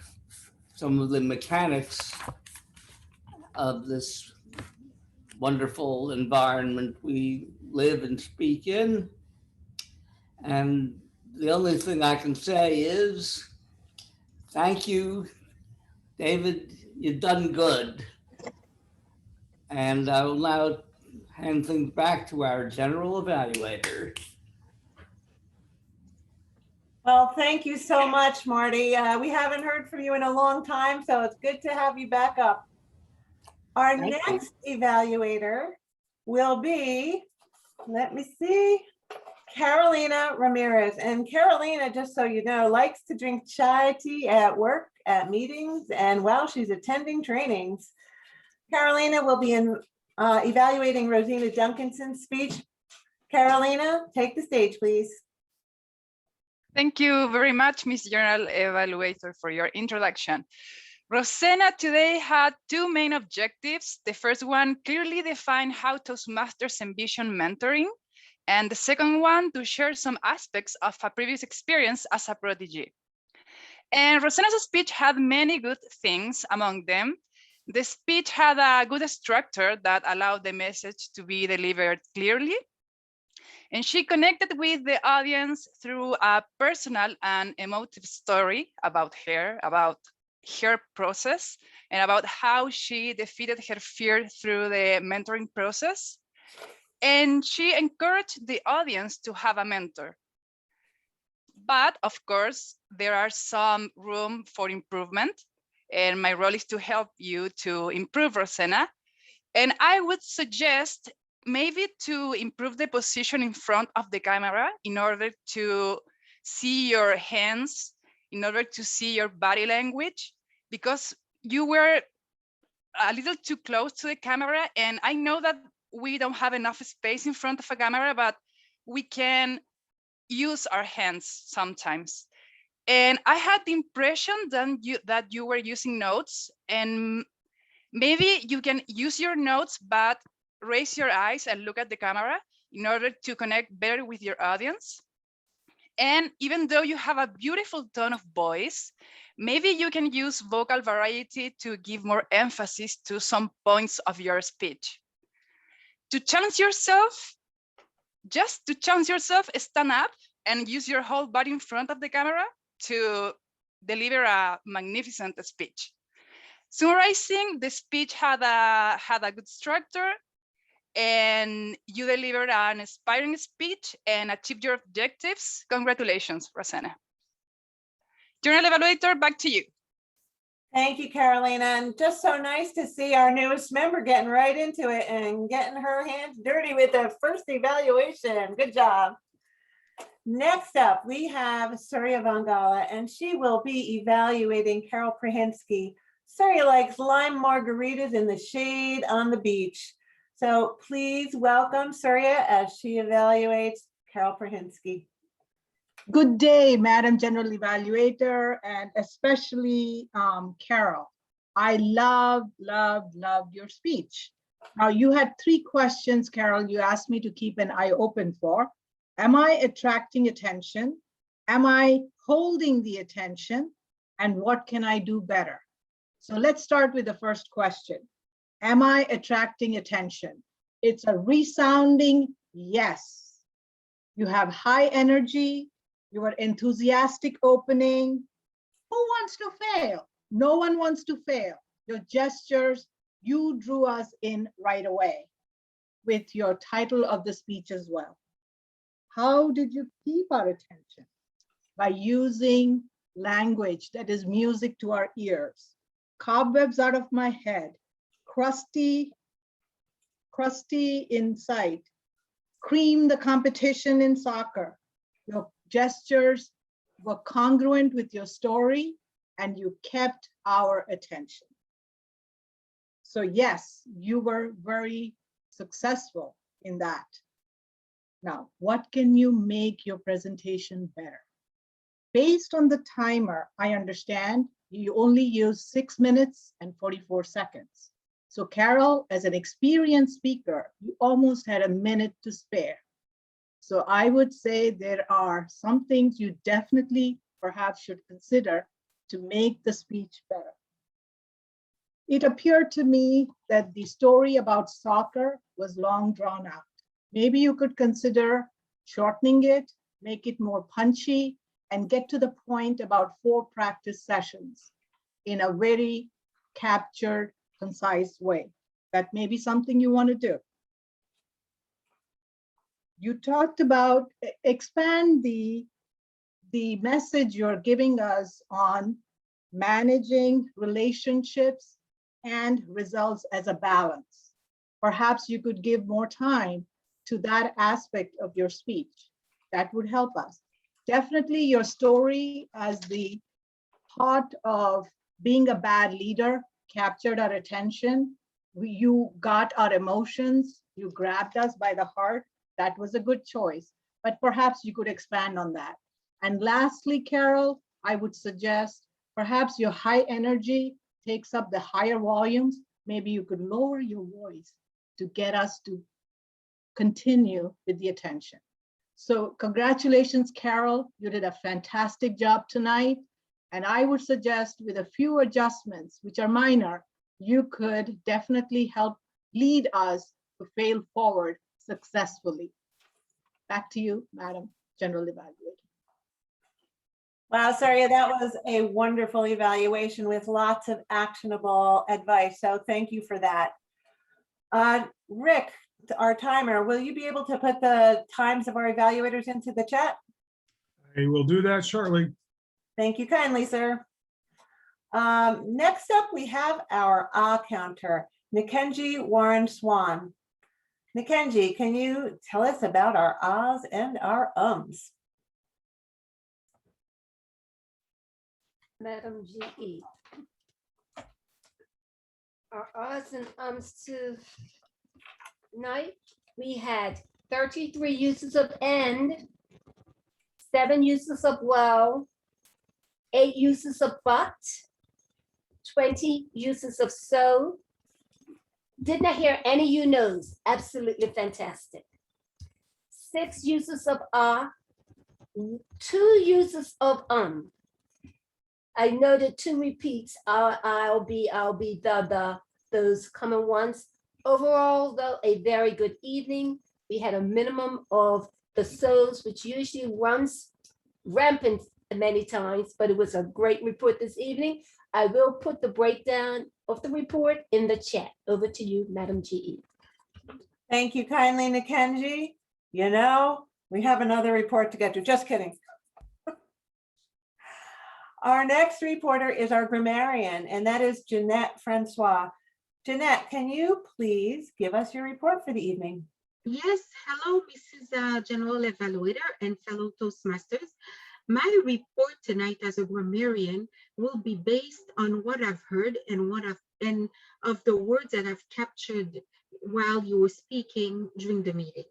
some of the mechanics of this wonderful environment we live and speak in. And the only thing I can say is, thank you, David, you've done good. And I will now hand things back to our general evaluator. Well, thank you so much, Marty. We haven't heard from you in a long time, so it's good to have you back up. Our next evaluator will be, let me see, Carolina Ramirez. And Carolina, just so you know, likes to drink chai tea at work, at meetings, and while she's attending trainings. Carolina will be evaluating Rosena Duncanson's speech. Carolina, take the stage, please. Thank you very much, Ms. General Evaluator, for your introduction. Rosena today had two main objectives. The first one, clearly define how Toastmasters envision mentoring. And the second one, to share some aspects of a previous experience as a protege. And Rosena's speech had many good things. Among them, the speech had a good structure that allowed the message to be delivered clearly. And she connected with the audience through a personal and emotive story about her process, and about how she defeated her fear through the mentoring process. And she encouraged the audience to have a mentor. But of course, there are some room for improvement. And my role is to help you to improve, Rosena. And I would suggest maybe to improve the position in front of the camera in order to see your hands, in order to see your body language, because you were a little too close to the camera. And I know that we don't have enough space in front of a camera, but we can use our hands sometimes. And I had the impression that you were using notes, and maybe you can use your notes, but raise your eyes and look at the camera in order to connect better with your audience. And even though you have a beautiful tone of voice, maybe you can use vocal variety to give more emphasis to some points of your speech. To challenge yourself, just to challenge yourself, stand up and use your whole body in front of the camera to deliver a magnificent speech. Summarizing, the speech had a good structure, and you delivered an inspiring speech and achieved your objectives. Congratulations, Rosena. General Evaluator, back to you. Thank you, Carolina. And just so nice to see our newest member getting right into it and getting her hands dirty with the first evaluation. Good job. Next up, we have Surya Vangala, and she will be evaluating Carol Prahinski. Surya likes lime margaritas in the shade on the beach. So please welcome Surya as she evaluates Carol Prahinski. Good day, Madam General Evaluator, and especially Carol. I loved your speech. Now, you had three questions, Carol, you asked me to keep an eye open for. Am I attracting attention? Am I holding the attention? And what can I do better? So let's start with the first question. Am I attracting attention? It's a resounding yes. You have high energy. your enthusiastic opening. Who wants to fail? No one wants to fail. Your gestures, you drew us in right away with your title of the speech as well. How did you keep our attention? By using language that is music to our ears. Cobwebs out of my head, crusty in sight, cream the competition in soccer. Your gestures were congruent with your story and you kept our attention. So yes, you were very successful in that. Now, what can you make your presentation better? Based on the timer, I understand you only use 6 minutes and 44 seconds. So Carol, as an experienced speaker, you almost had a minute to spare. So I would say there are some things you definitely perhaps should consider to make the speech better. It appeared to me that the story about soccer was long drawn out. Maybe you could consider shortening it, make it more punchy, and get to the point about 4 practice sessions in a very captured, concise way. That may be something you want to do. You talked about expand the message you're giving us on managing relationships and results as a balance. Perhaps you could give more time to that aspect of your speech. That would help us. Definitely your story as the thought of being a bad leader captured our attention. You got our emotions. You grabbed us by the heart. That was a good choice, but perhaps you could expand on that. And lastly, Carol, I would suggest perhaps your high energy takes up the higher volumes. Maybe you could lower your voice to get us to continue with the attention. So congratulations, Carol. You did a fantastic job tonight. And I would suggest with a few adjustments, which are minor, you could definitely help lead us to fail forward successfully. Back to you, Madam General Evaluator. Wow, Saria, that was a wonderful evaluation with lots of actionable advice. So thank you for that. Rick, our timer, will you be able to put the times of our evaluators into the chat? I will do that shortly. Thank you kindly, sir. Next up, we have our counter, Nikenji Warren Swan. Nikenji, can you tell us about our ahs and our ums? Madam GE. Our ahs and ums tonight, we had 33 uses of and, 7 uses of well, 8 uses of but, 20 uses of so. Did not hear any you knows. Absolutely fantastic. 6 uses of 2 uses of I noted 2 repeats. I'll be those common ones. Overall, though, a very good evening. We had a minimum of the so's, which usually runs rampant many times, but it was a great report this evening. I will put the breakdown of the report in the chat. Over to you, Madam GE. Thank you kindly, Nikenji. You know, we have another report to get to. Just kidding. Our next reporter is our grammarian, and that is Jeanette Francois. Jeanette, can you please give us your report for the evening? Yes, hello, Mrs. General Evaluator and fellow Toastmasters. My report tonight as a grammarian will be based on what I've heard and of the words that I've captured while you were speaking during the meeting.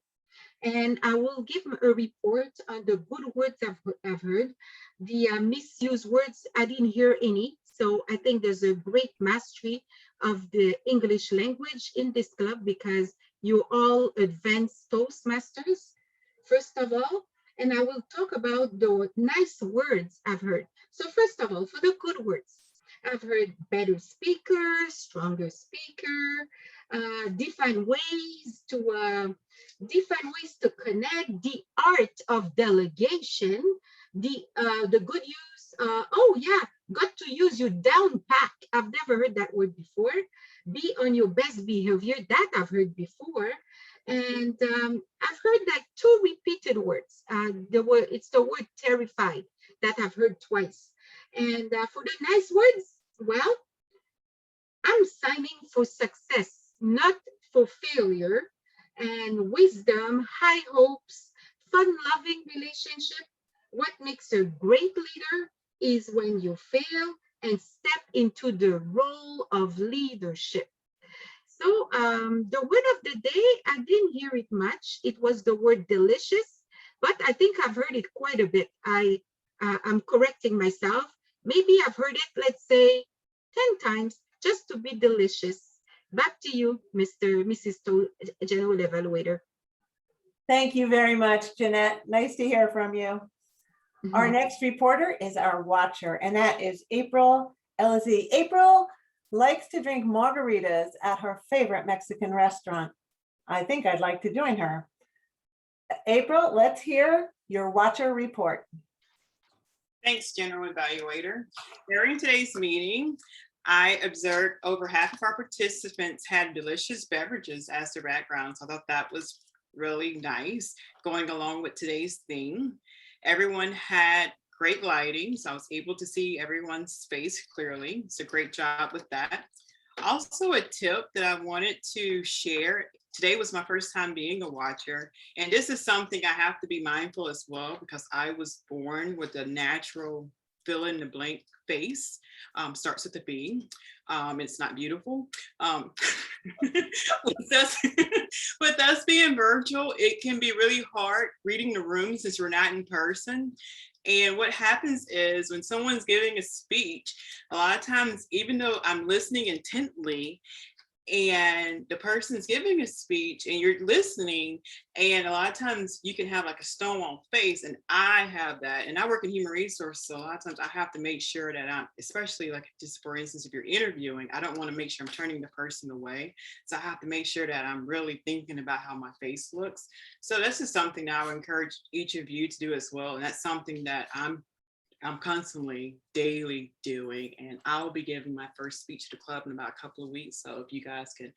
And I will give a report on the good words I've heard. The misused words, I didn't hear any. So I think there's a great mastery of the English language in this club because you all advanced Toastmasters, first of all. And I will talk about the nice words I've heard. So first of all, for the good words, I've heard better speaker, stronger speaker, different ways to connect, the art of delegation, The good use, oh yeah, got to use your down pack. I've never heard that word before. Be on your best behavior, that I've heard before. And I've heard like 2 repeated words. It's the word terrified that I've heard twice. And for the nice words, well, I'm signing for success, not for failure, and wisdom, high hopes, fun-loving relationship. What makes a great leader is when you fail and step into the role of leadership. So the word of the day, I didn't hear it much. It was the word delicious, but I think I've heard it quite a bit. I'm correcting myself. Maybe I've heard it, let's say, 10 times, just to be delicious. Back to you, Mrs. General Evaluator. Thank you very much, Jeanette. Nice to hear from you. Our next reporter is our watcher, and that is April Elizee. April likes to drink margaritas at her favorite Mexican restaurant. I think I'd like to join her. April, let's hear your watcher report. Thanks, General Evaluator. During today's meeting, I observed over half of our participants had delicious beverages as their background. So I thought that was really nice, going along with today's theme. Everyone had great lighting, so I was able to see everyone's face clearly. It's a great job with that. Also, a tip that I wanted to share. Today was my first time being a watcher, and this is something I have to be mindful as well, because I was born with a natural fill in the blank face. Starts with a B. It's not beautiful. With us being virtual, it can be really hard reading the room since we're not in person. And what happens is when someone's giving a speech, a lot of times, even though I'm listening intently, and the person's giving a speech and you're listening, and a lot of times you can have like a stonewall face, and I have that, and I work in human resources, so a lot of times I have to make sure that I'm, especially like just for instance, if you're interviewing, I don't want to make sure I'm turning the person away, so I have to make sure that I'm really thinking about how my face looks. So this is something that I would encourage each of you to do as well, and that's something that I'm constantly daily doing, and I'll be giving my first speech to the club in about a couple of weeks. So if you guys can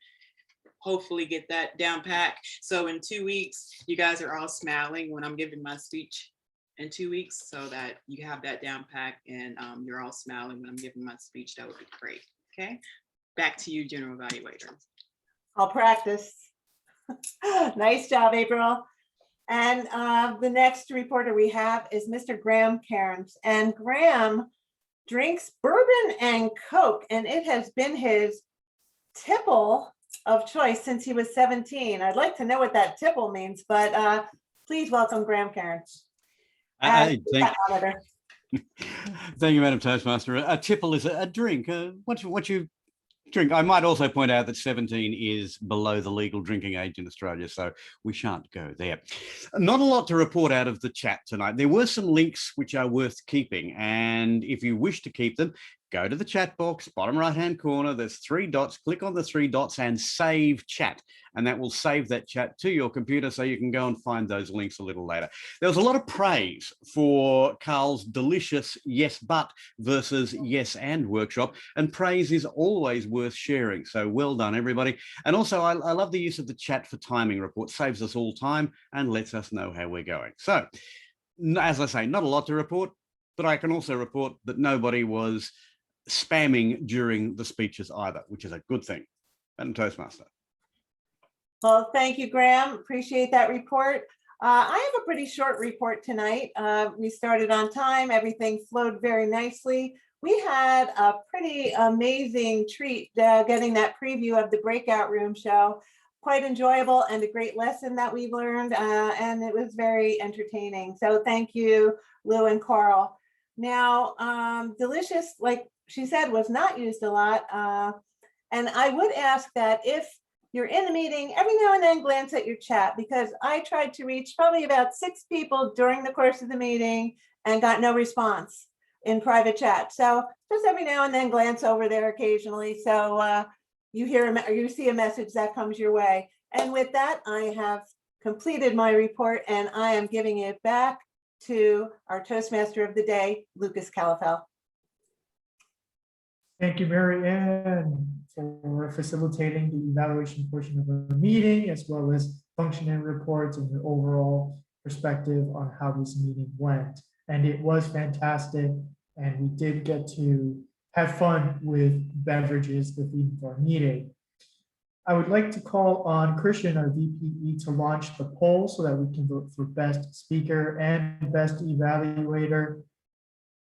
hopefully get that down pat. So in 2 weeks, you guys are all smiling when I'm giving my speech in 2 weeks, so that you have that down pat and you're all smiling when I'm giving my speech. That would be great. Okay, back to you, General Evaluator. I'll practice. Nice job, April. And the next reporter we have is Mr. Graham Cairns. And Graham drinks bourbon and Coke, and it has been his tipple of choice since he was 17. I'd like to know what that tipple means, but please welcome Graham Cairns. Thank you, Madam Toastmaster. A tipple is a drink. What you drink. I might also point out that 17 is below the legal drinking age in Australia, so we shan't go there. Not a lot to report out of the chat tonight. There were some links which are worth keeping, and if you wish to keep them, go to the chat box, bottom right-hand corner, there's 3 dots, click on the 3 dots and save chat, and that will save that chat to your computer so you can go and find those links a little later. There was a lot of praise for Carl's delicious yes but versus yes and workshop, and praise is always worth sharing, so well done everybody. And also I love the use of the chat for timing report, saves us all time and lets us know how we're going. So as I say, not a lot to report, but I can also report that nobody was spamming during the speeches either, which is a good thing. Madam Toastmaster. Well, thank you, Graham. Appreciate that report. I have a pretty short report tonight. We started on time. Everything flowed very nicely. We had a pretty amazing treat getting that preview of the Breakout Room show. Quite enjoyable and a great lesson that we learned, and it was very entertaining. So thank you, Lou and Carl. Now, delicious, like she said, was not used a lot. And I would ask that if you're in the meeting, every now and then glance at your chat, because I tried to reach probably about 6 people during the course of the meeting and got no response in private chat. So just every now and then glance over there occasionally. So you see a message that comes your way. And with that, I have completed my report and I am giving it back to our Toastmaster of the day, Lucas Calafel. Thank you, Mary Ann, for facilitating the evaluation portion of the meeting, as well as functioning reports and your overall perspective on how this meeting went. And it was fantastic, and we did get to have fun with beverages, the theme of our meeting. I would like to call on Christian, our VPE, to launch the poll so that we can vote for best speaker and best evaluator.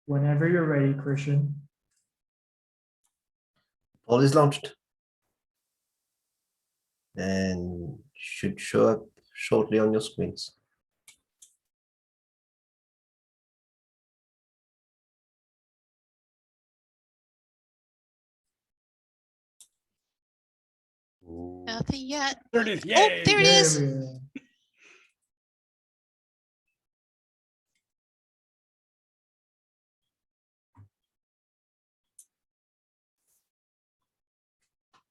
Whenever you're ready, Christian. Poll is launched and should show up shortly on your screens. Nothing yet. There it is. Oh, Yay. there it is.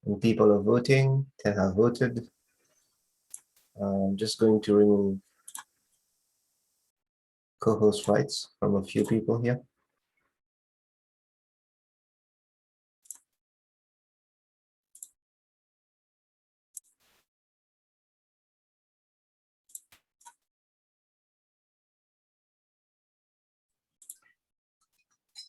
And people are voting, 10 have voted. I'm just going to remove co-host rights from a few people here.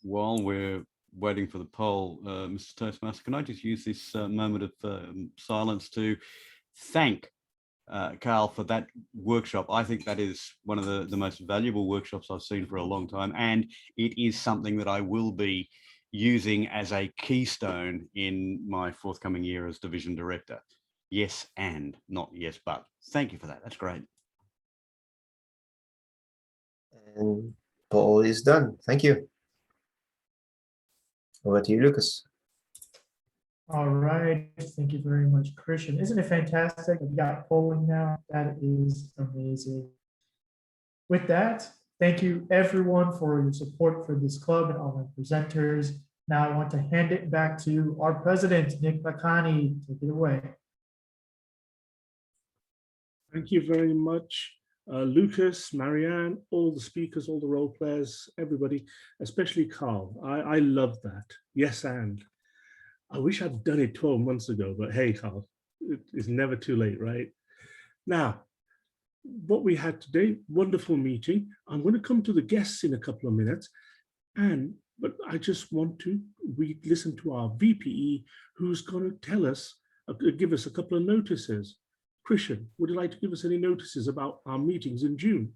While we're waiting for the poll, Mr. Toastmaster, can I just use this moment of silence to thank Carl for that workshop? I think that is one of the most valuable workshops I've seen for a long time, and it is something that I will be using as a keystone in my forthcoming year as division director. Yes, and not yes, but. Thank you for that. That's great. And poll is done. Thank you. Over to you, Lucas. All right, thank you very much, Christian. Isn't it fantastic? We got polling now. That is amazing. With that, thank you everyone for your support for this club and all my presenters. Now I want to hand it back to our president, Nick Bacani. Take it away. Thank you very much, Lucas, Marianne, all the speakers, all the role players, everybody, especially Carl. I love that. Yes, and. I wish I'd done it 12 months ago, but hey, Carl, it's never too late, right? Now, what we had today, wonderful meeting. I'm going to come to the guests in a couple of minutes, but I just want to listen to our VPE, who's going to tell us, give us a couple of notices. Christian, would you like to give us any notices about our meetings in June?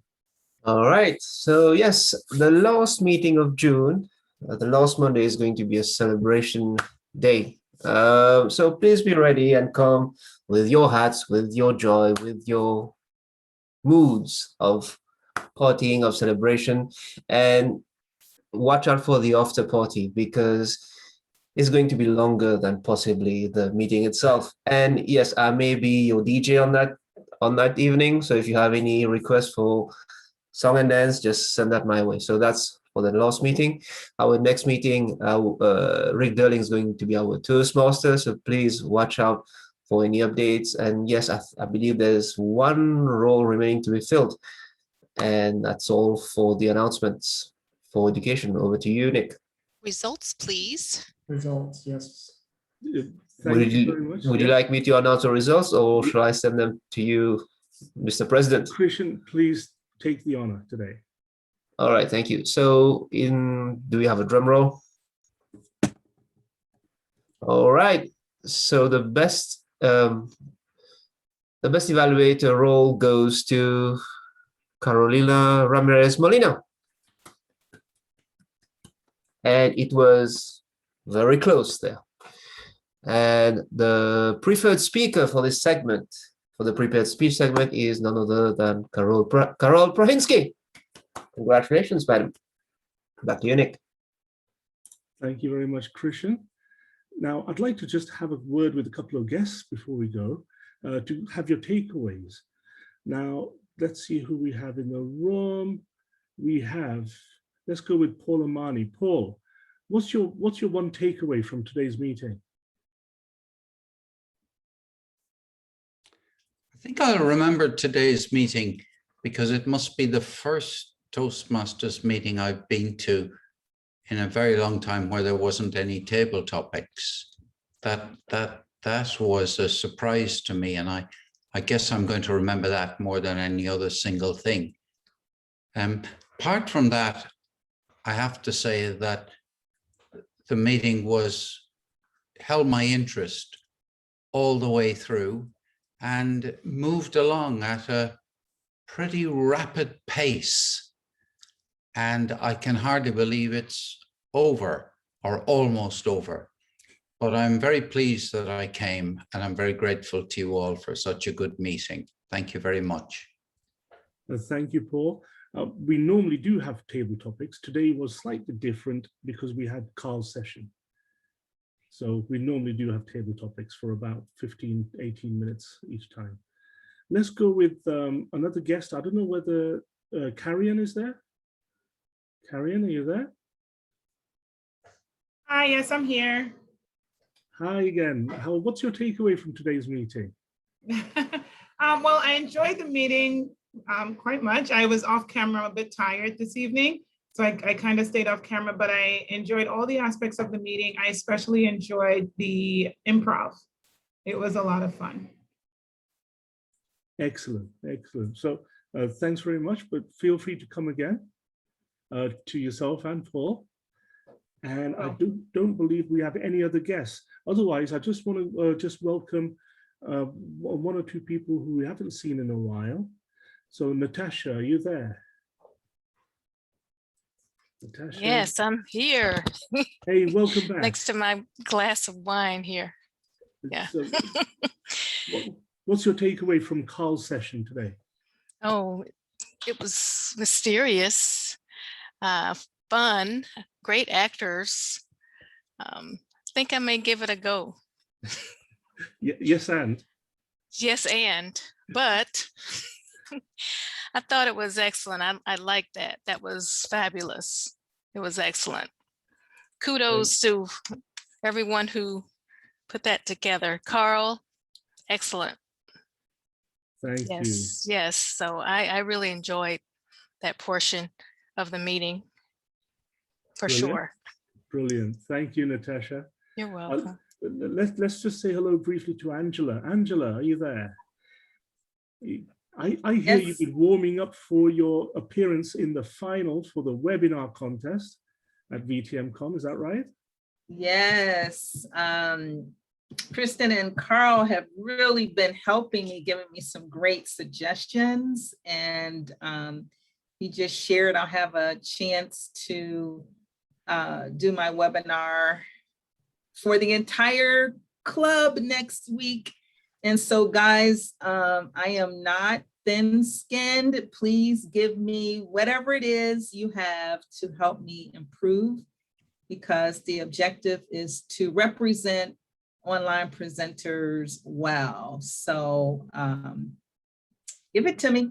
All right. So yes, the last meeting of June, the last Monday is going to be a celebration day. So please be ready and come with your hats, with your joy, with your moods of partying, of celebration, and watch out for the after party because it's going to be longer than possibly the meeting itself. And yes, I may be your DJ on that evening. So if you have any requests for song and dance, just send that my way. So that's for the last meeting. Our next meeting, Rick Derling is going to be our Toastmaster, so please watch out for any updates. And yes, I believe there's one role remaining to be filled, and that's all for the announcements for education. Over to you, Nick. Results, please. Results, yes. Would you like me to announce the results, or shall I send them to you, Mr. President? Christian, please take the honor today. All right, thank you. So do we have a drum roll? All right. So the best evaluator role goes to Carolina Ramirez Molina. And it was very close there. And the preferred speaker for this segment, for the prepared speech segment, is none other than Carol Prahinski. Congratulations, madam. Back to you, Nick. Thank you very much, Christian. Now, I'd like to just have a word with a couple of guests before we go to have your takeaways. Now, let's see who we have in the room. Let's go with Paul Amani. Paul, what's your one takeaway from today's meeting? I think I'll remember today's meeting because it must be the first Toastmasters meeting I've been to in a very long time where there wasn't any table topics. That was a surprise to me, and I guess I'm going to remember that more than any other single thing. Apart from that, I have to say that the meeting held my interest all the way through and moved along at a pretty rapid pace. And I can hardly believe it's over or almost over. But I'm very pleased that I came, and I'm very grateful to you all for such a good meeting. Thank you very much. Thank you, Paul. We normally do have table topics. Today was slightly different because we had Carl's session. So we normally do have table topics for about 15, 18 minutes each time. Let's go with another guest. I don't know whether Carrion is there. Carrion, are you there? Hi, yes, I'm here. Hi again. What's your takeaway from today's meeting? Well, I enjoyed the meeting quite much. I was off camera a bit tired this evening, so I kind of stayed off camera, but I enjoyed all the aspects of the meeting. I especially enjoyed the improv. It was a lot of fun. Excellent, excellent. So thanks very much, but feel free to come again to yourself and Paul. And I don't believe we have any other guests. Otherwise, I just want to just welcome one or two people who we haven't seen in a while. So Natasha, are you there? Natasha? Yes, I'm here. Hey, welcome back. Next to my glass of wine here. Yeah. So, what's your takeaway from Carl's session today? Oh, it was mysterious, fun, great actors. I think I may give it a go. Yes, and? Yes, but I thought it was excellent. I liked that. That was fabulous. It was excellent. Kudos to everyone who put that together. Carl, excellent. Thank you. Yes. So I really enjoyed that portion of the meeting for sure. Brilliant. Thank you, Natasha. You're welcome. Let's just say hello briefly to Angela. Angela, are you there? I hear Yes. you've been warming up for your appearance in the final for the webinar contest at VTMCon. Is that right? Yes. Kristen and Carl have really been helping me, giving me some great suggestions. And he just shared I'll have a chance to do my webinar for the entire club next week. And so guys, I am not thin-skinned. Please give me whatever it is you have to help me improve, because the objective is to represent online presenters well. So give it to me.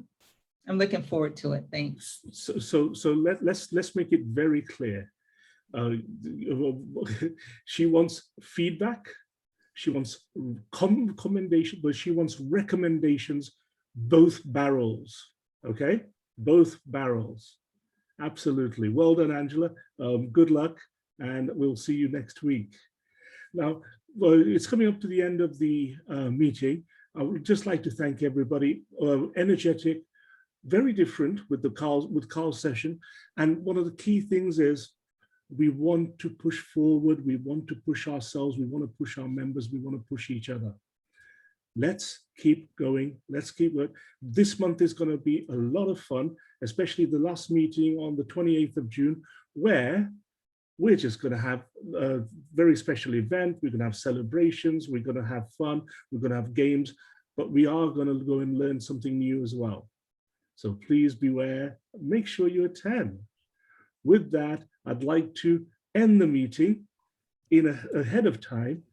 I'm looking forward to it. Thanks. So let's make it very clear. She wants feedback. She wants commendation, but she wants recommendations, both barrels. Okay, both barrels. Absolutely. Well done, Angela. Good luck, and we'll see you next week. Now, it's coming up to the end of the meeting. I would just like to thank everybody. Energetic, very different with Carl's session. And one of the key things is we want to push forward. We want to push ourselves. We want to push our members. We want to push each other. Let's keep going. Let's keep going. This month is going to be a lot of fun, especially the last meeting on the 28th of June, where we're just going to have a very special event. We're going to have celebrations. We're going to have fun. We're going to have games, but we are going to go and learn something new as well. So please beware. Make sure you attend. With that, I'd like to end the meeting ahead of time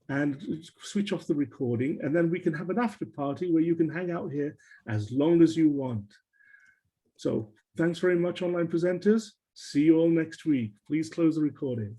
and switch off the recording, and then we can have an after party where you can hang out here as long as you want. So thanks very much, online presenters. See you all next week. Please close the recording.